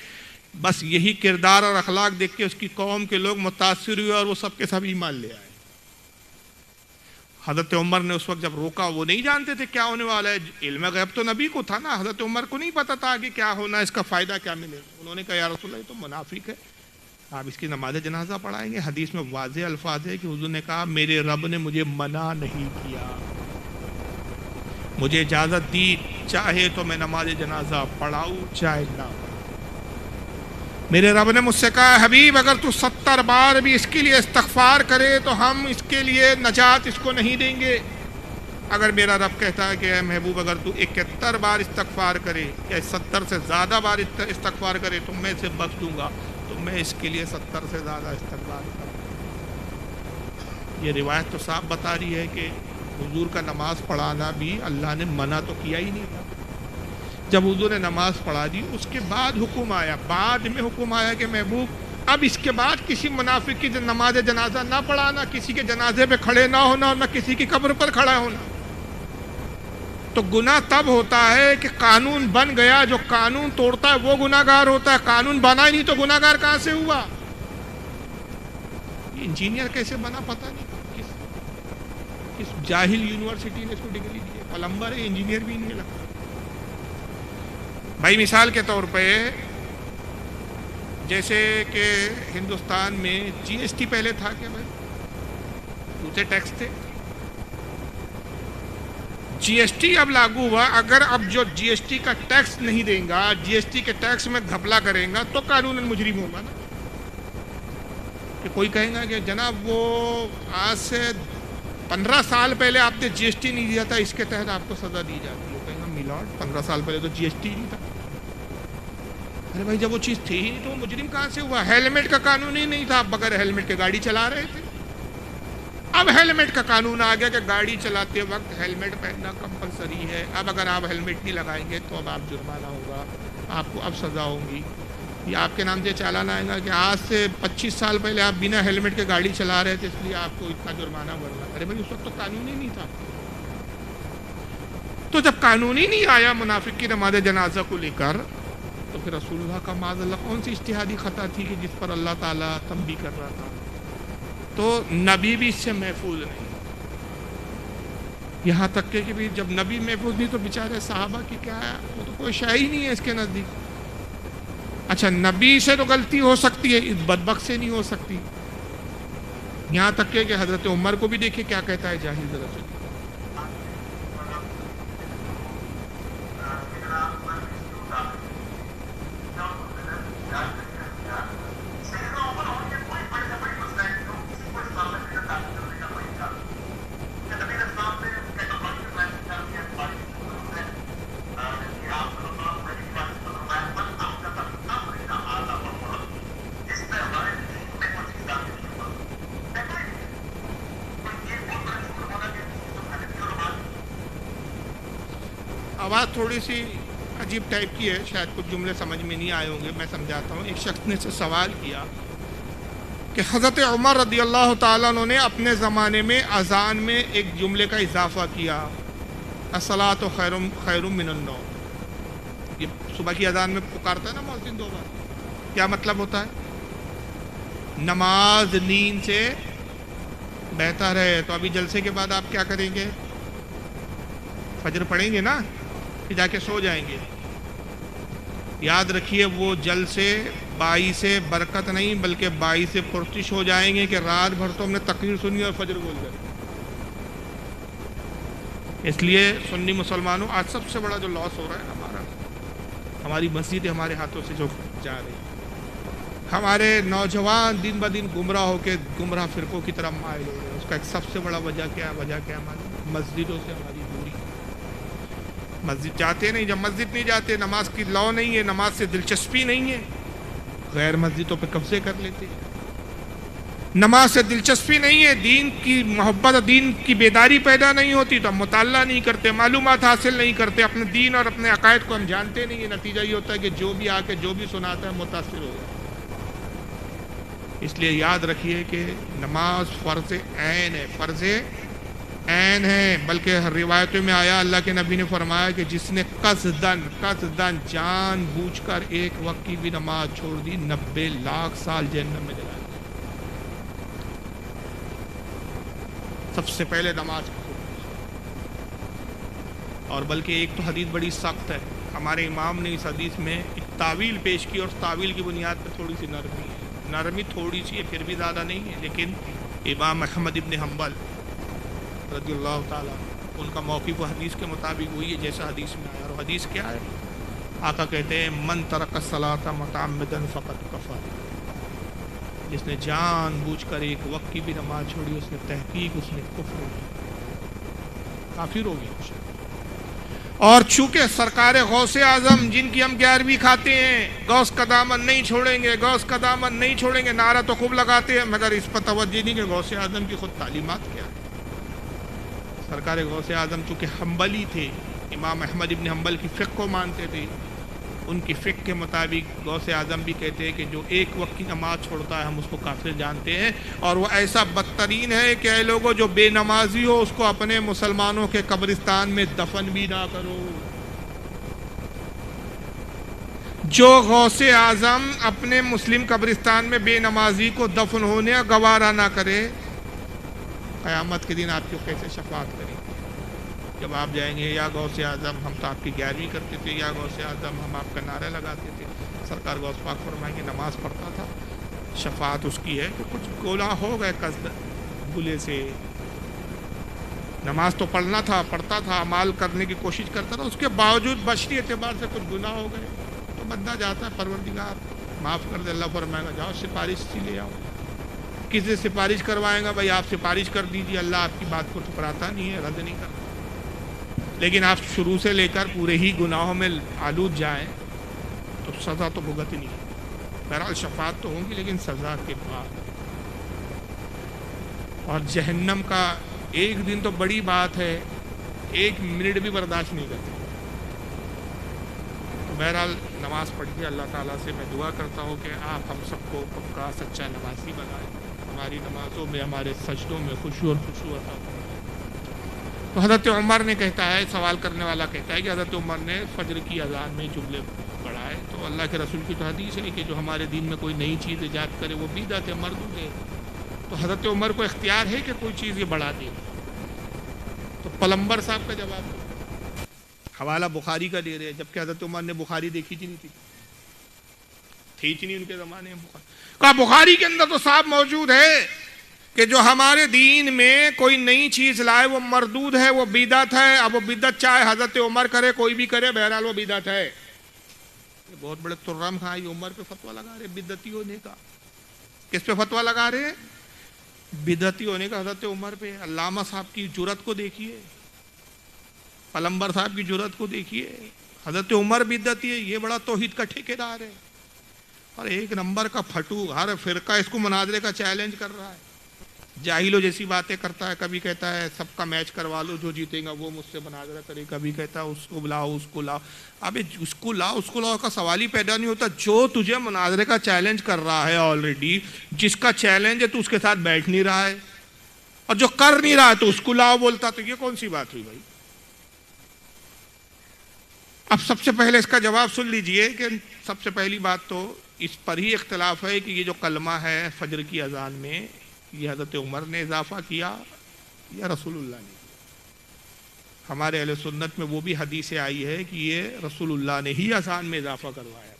بس یہی کردار اور اخلاق دیکھ کے اس کی قوم کے لوگ متاثر ہوئے اور وہ سب کے سب ایمان لے آئے. حضرت عمر نے اس وقت جب روکا, وہ نہیں جانتے تھے کیا ہونے والا ہے, علم غیب تو نبی کو تھا نا, حضرت عمر کو نہیں پتا تھا کہ کیا ہونا ہے, اس کا فائدہ کیا ملے. انہوں نے کہا یا رسول اللہ یہ تو منافق ہے, آپ اس کی نماز جنازہ پڑھائیں گے؟ حدیث میں واضح الفاظ ہے کہ حضور نے کہا میرے رب نے مجھے منع نہیں کیا, مجھے اجازت دی, چاہے تو میں نماز جنازہ پڑھاؤں چاہے نہ. میرے رب نے مجھ سے کہا حبیب اگر تو 70 بار بھی اس کے لیے استغفار کرے تو ہم اس کے لیے نجات اس کو نہیں دیں گے۔ اگر میرا رب کہتا ہے کہ اے محبوب اگر تو 71 بار استغفار کرے یا 70 سے زیادہ بار استغفار کرے تو میں اسے بخش دوں گا، تو میں اس کے لیے 70 سے زیادہ استغفار کروں۔ یہ روایت تو صاف بتا رہی ہے کہ حضور کا نماز پڑھانا بھی اللہ نے منع تو کیا ہی نہیں تھا۔ جب حضور نے نماز پڑھا دی اس کے بعد حکم آیا، بعد میں حکم آیا کہ محبوب اب اس کے بعد کسی منافق کی نماز جنازہ نہ پڑھانا، کسی کے جنازے پہ کھڑے نہ ہونا اور نہ کسی کی قبر پر کھڑا ہونا۔ تو گناہ تب ہوتا ہے کہ قانون بن گیا، جو قانون توڑتا ہے وہ گناہ گار ہوتا ہے، قانون بنا ہی نہیں تو گناہ گار کہاں سے ہوا؟ انجینئر کیسے بنا پتہ نہیں، کس جاہل یونیورسٹی نے اس کو ڈگری دی ہے، پلمبر ہے انجینئر بھی نہیں لگتا۔ بھائی مثال کے طور پہ جیسے کہ ہندوستان میں جی ایس ٹی پہلے تھا کیا بھائی؟ دوسرے ٹیکس تھے، جی ایس ٹی اب لاگو ہوا، اگر اب جو جی ایس ٹی کا ٹیکس نہیں دیں گا، جی ایس ٹی کے ٹیکس میں گھپلا کریں گا تو قانون مجرم ہوگا نا۔ کہ کوئی کہے گا کہ جناب وہ آج سے 15 سال پہلے آپ نے جی ایس ٹی نہیں دیا تھا، اس کے تحت آپ کو سزا دی جاتی ہے، کہیں گا میلارڈ 15 سال پہلے تو جی ایس ٹی نہیں تھا۔ ارے بھائی جب وہ چیز تھی ہی نہیں تو وہ مجرم کہاں سے ہوا؟ ہیلمٹ کا قانون ہی نہیں تھا، آپ بغیر ہیلمٹ کے گاڑی چلا رہے تھے۔ اب ہیلمٹ کا قانون آ گیا کہ گاڑی چلاتے وقت ہیلمٹ پہننا کمپلسری ہے، اب اگر آپ ہیلمٹ نہیں لگائیں گے تو اب آپ جرمانہ ہوگا، آپ کو اب سزا ہوگی، یا آپ کے نام سے چالان آئے گا کہ آج سے 25 سال پہلے آپ بنا ہیلمٹ کے گاڑی چلا رہے تھے اس لیے آپ کو اتنا جرمانہ بھرنا۔ ارے بھائی اس وقت تو قانون ہی نہیں تھا۔ تو جب قانون ہی نہیں آیا منافق کی نماز جنازہ کو لے کر، تو پھر رسول اللہ کا معاذ اللہ کون سی اجتہادی خطا تھی کہ جس پر اللہ تعالیٰ تنبیہ کر رہا تھا؟ تو نبی بھی اس سے محفوظ نہیں، یہاں تک کہ بھی جب نبی محفوظ نہیں تو بیچارے صحابہ کی کیا ہے، وہ تو کوئی شے ہی نہیں ہے اس کے نزدیک۔ اچھا نبی سے تو غلطی ہو سکتی ہے، اس بدبخت سے نہیں ہو سکتی۔ یہاں تک کہ حضرت عمر کو بھی دیکھیں کیا کہتا ہے جاہل ذرا سے۔ آواز تھوڑی سی عجیب ٹائپ کی ہے، شاید کچھ جملے سمجھ میں نہیں آئے ہوں گے، میں سمجھاتا ہوں۔ ایک شخص نے سے سوال کیا کہ حضرت عمر رضی اللہ تعالیٰ عنہ نے اپنے زمانے میں اذان میں ایک جملے کا اضافہ کیا، الصلاۃ خیر من النوم۔ یہ صبح کی اذان میں پکارتا ہے نا مؤذن 2 بار، کیا مطلب ہوتا ہے؟ نماز نیند سے بہتر ہے۔ تو ابھی جلسے کے بعد آپ کیا کریں گے؟ فجر پڑھیں گے نا، پھر جا کے سو جائیں گے۔ یاد رکھیے وہ جلسے باعث برکت نہیں بلکہ باعث پرسش ہو جائیں گے کہ رات بھر تو ہم نے تقریر سنی اور فجر بول گئے۔ اس لیے سنی مسلمانوں آج سب سے بڑا جو لاس ہو رہا ہے ہماری مسجد ہمارے ہاتھوں سے جو جا رہی ہے، ہمارے نوجوان دن بدن گمراہ ہو کے گمراہ فرقوں کی طرف مائل ہو رہے ہیں۔ اس کا ایک سب سے بڑا وجہ کیا ہے؟ ہماری مسجدوں سے ہماری دوری۔ مسجد جاتے نہیں، جب مسجد نہیں جاتے نماز کی لو نہیں ہے، نماز سے دلچسپی نہیں ہے، غیر مسجدوں پہ قبضے کر لیتے ہیں۔ نماز سے دلچسپی نہیں ہے، دین کی محبت، دین کی بیداری پیدا نہیں ہوتی تو ہم مطالعہ نہیں کرتے، معلومات حاصل نہیں کرتے، اپنے دین اور اپنے عقائد کو ہم جانتے نہیں ہیں۔ نتیجہ یہ ہوتا ہے کہ جو بھی آ کے جو بھی سناتا ہے متاثر ہو جاتا ہے۔ اس لیے یاد رکھیے کہ نماز فرض عین ہے، فرض عین ہے، بلکہ ہر روایتوں میں آیا اللہ کے نبی نے فرمایا کہ جس نے قصدن جان بوجھ کر ایک وقت کی بھی نماز چھوڑ دی 90 لاکھ سال جہنم میں جلائے۔ سب سے پہلے نماز کو، اور بلکہ ایک تو حدیث بڑی سخت ہے، ہمارے امام نے اس حدیث میں ایک تعویل پیش کی اور تعویل کی بنیاد پر تھوڑی سی نرمی تھوڑی سی ہے، پھر بھی زیادہ نہیں ہے، لیکن امام احمد ابن حنبل رضی اللہ تعالیٰ ان کا موقف و حدیث کے مطابق وہی ہے جیسا حدیث میں آیا۔ اور حدیث کیا ہے؟ آقا کہتے ہیں من ترک الصلاۃ متعمدا فقد کفر، جس نے جان بوجھ کر ایک وقت کی بھی نماز چھوڑی اس نے تحقیق اس نے کفر کافر ہو گیا۔ اور چونکہ سرکار غوث اعظم جن کی ہم 11ویں کھاتے ہیں، غوث کا دامن نہیں چھوڑیں گے، غوث کا دامن نہیں چھوڑیں گے، نعرہ تو خوب لگاتے ہیں، مگر اس پر توجہ نہیں کہ غوث اعظم کی خود تعلیمات کیا ہے۔ سرکار غوث اعظم چونکہ حنبلی تھے، امام احمد ابن حنبل کی فقہ کو مانتے تھے، ان کی فقہ کے مطابق غوث اعظم بھی کہتے ہیں کہ جو ایک وقت کی نماز چھوڑتا ہے ہم اس کو کافر جانتے ہیں، اور وہ ایسا بدترین ہے کہ اے لوگوں جو بے نمازی ہو اس کو اپنے مسلمانوں کے قبرستان میں دفن بھی نہ کرو۔ جو غوث اعظم اپنے مسلم قبرستان میں بے نمازی کو دفن ہونے گوارا نہ کرے، قیامت کے دن آپ کو کیسے شفاعت کریں گے؟ جب آپ جائیں گے یا غوث اعظم ہم تو آپ کی 11ویں کرتے تھے، یا غوث اعظم ہم آپ کا نعرہ لگاتے تھے، سرکار غوث پاک فرمائیں کہ نماز پڑھتا تھا، شفاعت اس کی ہے کہ کچھ گناہ ہو گئے قصد بھولے سے، نماز تو پڑھنا تھا، پڑھتا تھا، عمال کرنے کی کوشش کرتا تھا، اس کے باوجود بشری اعتبار سے کچھ گناہ ہو گئے تو بندہ جاتا ہے پروردگار معاف کر دے، اللہ فرمائے گا جاؤ سفارش سی لے آؤ۔ کسی سفارش کروائیں گا بھائی آپ سفارش کر دیجیے، اللہ آپ کی بات کو ٹھکراتا نہیں ہے، رد نہیں کرتا، لیکن آپ شروع سے لے کر پورے ہی گناہوں میں آلود جائیں تو سزا تو بھگتنی ہے۔ بہرحال شفاعت تو ہوگی لیکن سزا کے بعد، اور جہنم کا ایک دن تو بڑی بات ہے، 1 منٹ بھی برداشت نہیں کرتے۔ تو بہرحال نماز پڑھیے، اللہ تعالیٰ سے میں دعا کرتا ہوں کہ آپ ہم سب کو پکا سچا نمازی بنائیں، ہماری نمازوں میں ہمارے سجدوں میں خشوع اور خشوع عطا فرمائیں۔ تو حضرت عمر نے کہتا ہے، سوال کرنے والا کہتا ہے کہ حضرت عمر نے فجر کی اذان میں جملے پڑھائے، تو اللہ کے رسول کی تو حدیث ہے کہ جو ہمارے دین میں کوئی نئی چیز ایجاد کرے وہ بدعت ہے، مردود ہے۔ تو حضرت عمر کو اختیار ہے کہ کوئی چیز یہ بڑھا دے؟ تو پلمبر صاحب کا جواب حوالہ بخاری کا دے رہے ہیں، جبکہ حضرت عمر نے بخاری دیکھی نہیں تھی نہیں ان کے زمانے میں بخاری کہا بخاری کے اندر تو صاحب موجود ہے کہ جو ہمارے دین میں کوئی نئی چیز لائے وہ مردود ہے، وہ بدعت ہے۔ اب وہ بدعت چاہے حضرت عمر کرے کوئی بھی کرے، بہرحال وہ بدعت ہے۔ یہ بہت بڑے ترم خان عمر پہ فتویٰ لگا رہے بدعتی ہونے کا۔ کس پہ فتویٰ لگا رہے ہیں؟ بدعتی ہونے کا حضرت عمر پہ۔ علامہ صاحب کی جرأت کو دیکھیے، پلمبر صاحب کی جرأت کو دیکھیے، حضرت عمر بدعتی ہے، یہ بڑا توحید کا ٹھیکیدار ہے، اور ایک نمبر کا پھٹو، ہر فرقہ اس کو مناظرے کا چیلنج کر رہا ہے، جاہلوں جیسی باتیں کرتا ہے، کبھی کہتا ہے سب کا میچ کروا لو، جو جیتے گا وہ مجھ سے مناظرہ کرے، کبھی کہتا ہے اس کو لاؤ اس کو لاؤ۔ ابے اس کو لاؤ کا سوال ہی پیدا نہیں ہوتا، جو تجھے مناظرے کا چیلنج کر رہا ہے آلریڈی، جس کا چیلنج ہے تو اس کے ساتھ بیٹھ نہیں رہا ہے، اور جو کر نہیں رہا ہے تو اس کو لاؤ بولتا، تو یہ کون سی بات ہوئی بھائی؟ اب سب سے پہلے اس کا جواب سن لیجئے کہ سب سے پہلی بات تو اس پر ہی اختلاف ہے کہ یہ جو کلمہ ہے فجر کی اذان میں، یہ حضرت عمر نے اضافہ کیا یا رسول اللہ نے؟ ہمارے اہل سنت میں وہ بھی حدیث آئی ہے کہ یہ رسول اللہ نے ہی اذان میں اضافہ کروایا،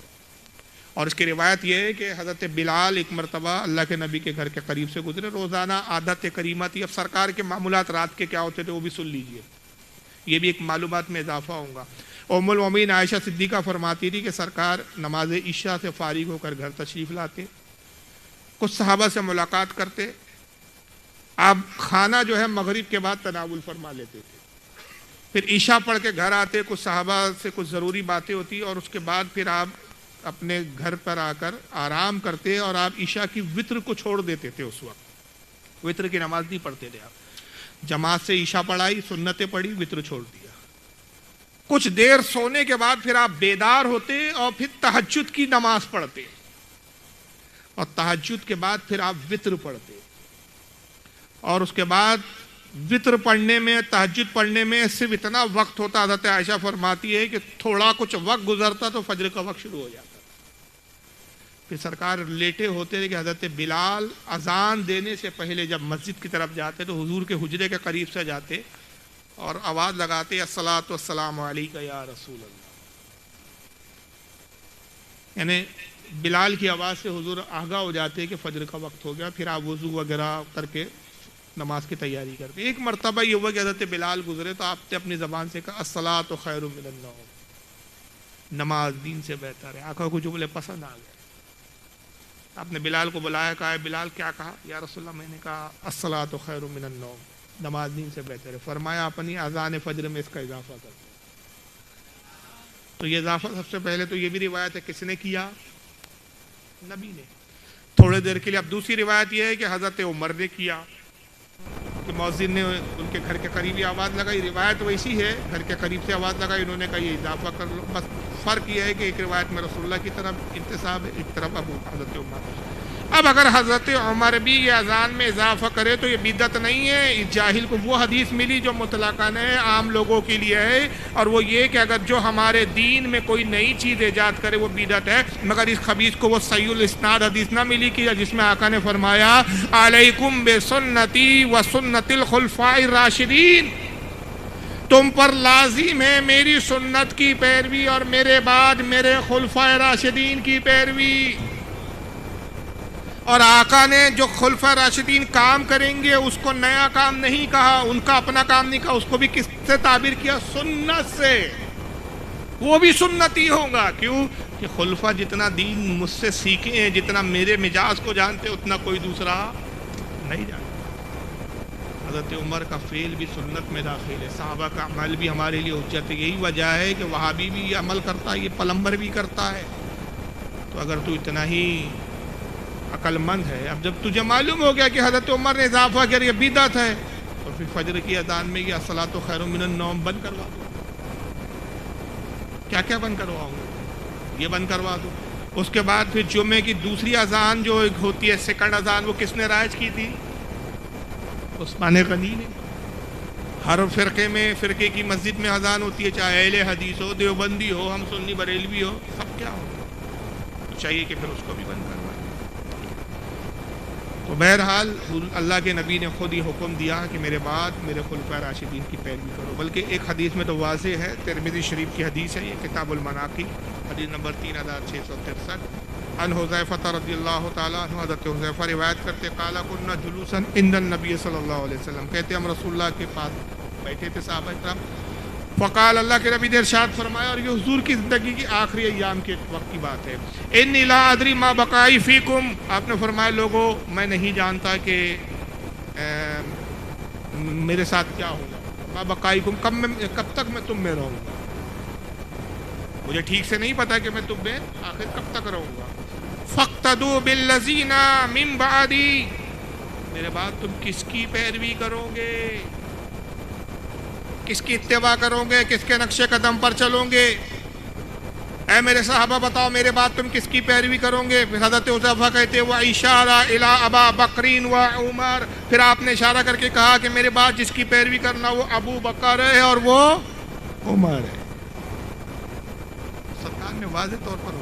اور اس کی روایت یہ ہے کہ حضرت بلال ایک مرتبہ اللہ کے نبی کے گھر کے قریب سے گزرے، روزانہ عادت کریمہ تھی۔ اب سرکار کے معمولات رات کے کیا ہوتے تھے وہ بھی سن لیجئے، یہ بھی ایک معلومات میں اضافہ ہوگا۔ ام المومنین عائشہ صدیقہ فرماتی تھی کہ سرکار نماز عشاء سے فارغ ہو کر گھر تشریف لاتے، کچھ صحابہ سے ملاقات کرتے، آپ کھانا جو ہے مغرب کے بعد تناول فرما لیتے تھے، پھر عشاء پڑھ کے گھر آتے، کچھ صحابہ سے کچھ ضروری باتیں ہوتی، اور اس کے بعد پھر آپ اپنے گھر پر آ کر آرام کرتے، اور آپ عشاء کی وتر کو چھوڑ دیتے تھے۔ اس وقت وتر کی نماز نہیں پڑھتے تھے آپ، جماعت سے عشاء پڑھائی، سنتیں پڑھی، وتر چھوڑ دیا، کچھ دیر سونے کے بعد پھر آپ بیدار ہوتے اور پھر تہجد کی نماز پڑھتے، اور تہجد کے بعد پھر آپ وتر پڑھتے، اور اس کے بعد وتر پڑھنے میں، تہجد پڑھنے میں صرف اتنا وقت ہوتا، حضرت عائشہ فرماتی ہے کہ تھوڑا کچھ وقت گزرتا تو فجر کا وقت شروع ہو جاتا، پھر سرکار لیٹے ہوتے تھے کہ حضرت بلال اذان دینے سے پہلے جب مسجد کی طرف جاتے تو حضور کے حجرے کے قریب سے جاتے اور آواز لگاتے الصلاۃ والسلام علیک یا رسول اللہ، یعنی بلال کی آواز سے حضور آگاہ ہو جاتے کہ فجر کا وقت ہو گیا، پھر آپ وضو وغیرہ کر کے نماز کی تیاری کرتے۔ ایک مرتبہ یہ ہوا کہ حضرت بلال گزرے تو آپ نے اپنی زبان سے کہا الصلاۃ خیر من النوم، نماز دین سے بہتر ہے۔ آقا کو جملے پسند آ گئے۔ آپ نے بلال کو بلایا، کہا بلال کیا کہا؟ یا رسول اللہ میں نے کہا الصلاۃ خیر من النوم، نماز دین سے بہتر ہے۔ فرمایا اپنی اذان فجر میں اس کا اضافہ کر دو۔ تو یہ اضافہ سب سے پہلے تو یہ بھی روایت ہے کس نے کیا؟ نبی نے۔ تھوڑے دیر کے لیے اب دوسری روایت یہ ہے کہ حضرت عمر نے کیا کہ مؤذن نے ان کے گھر کے قریب آواز لگائی۔ روایت ویسی ہے، گھر کے قریب سے آواز لگائی، انہوں نے کہا یہ اضافہ کر لو۔ بس فرق یہ ہے کہ ایک روایت میں رسول اللہ کی طرف انتساب ہے، ایک طرف ابو حضرت عمر۔ اب اگر حضرت عمر بھی یہ اذان میں اضافہ کرے تو یہ بدعت نہیں ہے۔ اس جاہل کو وہ حدیث ملی جو مطلقاً ہے، عام لوگوں کے لیے ہے، اور وہ یہ کہ اگر جو ہمارے دین میں کوئی نئی چیز ایجاد کرے وہ بدعت ہے، مگر اس خبیث کو وہ صحیح الاسناد حدیث نہ ملی کہ جس میں آقا نے فرمایا علیکم بسنتی و سنت الخلفاء الراشدین، تم پر لازم ہے میری سنت کی پیروی اور میرے بعد میرے خلفاء راشدین کی پیروی۔ اور آقا نے جو خلفاء راشدین کام کریں گے اس کو نیا کام نہیں کہا، ان کا اپنا کام نہیں کہا، اس کو بھی کس سے تعبیر کیا؟ سنت سے۔ وہ بھی سنتی ہوگا۔ کیوں کہ خلفاء جتنا دین مجھ سے سیکھے ہیں، جتنا میرے مزاج کو جانتے اتنا کوئی دوسرا نہیں جانتا۔ حضرت عمر کا فعل بھی سنت میں داخل ہے، صحابہ کا عمل بھی ہمارے لیے حجت ہے۔ یہی وجہ ہے کہ وہابی بھی یہ عمل کرتا ہے، یہ پلمبر بھی کرتا ہے۔ تو اگر تو اتنا ہی عقل مند ہے، اب جب تجھے معلوم ہو گیا کہ حضرت عمر نے اضافہ کیا یہ بدعت ہے، تو پھر فجر کی اذان میں یہ الصلاۃ خیر من النوم بند کروا دو۔ کیا کیا بند کرواؤں گے؟ یہ بند کروا دو۔ اس کے بعد پھر جمعے کی دوسری اذان جو ہوتی ہے سیکنڈ اذان، وہ کس نے رائج کی تھی؟ عثمان غنی نے۔ ہر فرقے کی مسجد میں اذان ہوتی ہے، چاہے اہل حدیث ہو، دیوبندی ہو، ہم سنی بریلوی ہو، سب کیا ہو، تو چاہیے کہ پھر اس کو بھی بند کروائیں۔ تو بہرحال اللہ کے نبی نے خود ہی حکم دیا کہ میرے بعد میرے خلفاء راشدین کی پیروی کرو۔ بلکہ ایک حدیث میں تو واضح ہے، ترمذی شریف کی حدیث ہے، یہ کتاب المناقب حدیث نمبر 3663، عن حذیفہ رضی اللہ تعالیٰ عنہ، حضرت حذیفہ روایت کرتے قال كنا جلوسا عند النبی صلی اللہ علیہ وسلم، کہتے ہم رسول اللہ کے پاس بیٹھے تھے صحابہ کرام، فقال اللہ کے نبی نے ارشاد فرمایا، اور یہ حضور کی زندگی کی آخری ایام کے وقت کی بات ہے، انی لا ادری ما بقائی فیکم، آپ نے فرمایا لوگوں میں نہیں جانتا کہ میرے ساتھ کیا ہوگا، ما بقائیکم کب تک میں تم میں رہوں گا، مجھے ٹھیک سے نہیں پتا کہ میں تم میں آخر کب تک رہوں گا، فاقتدوا بالذین من بعدی، میرے بعد تم کس کی پیروی کرو گے، کس کی اتباع کرو گے، کس کے نقش قدم پر چلو گے؟ اے میرے صحابہ بتاؤ میرے بعد تم کس کی پیروی کرو گے؟ پھر حضرت حذیفہ کہتے وہ اشارہ الی ابا بکر و عمر، پھر آپ نے اشارہ کر کے کہا کہ میرے بعد جس کی پیروی کرنا وہ ابو بکر ہے اور وہ عمر ہے۔ سرکار نے واضح طور پر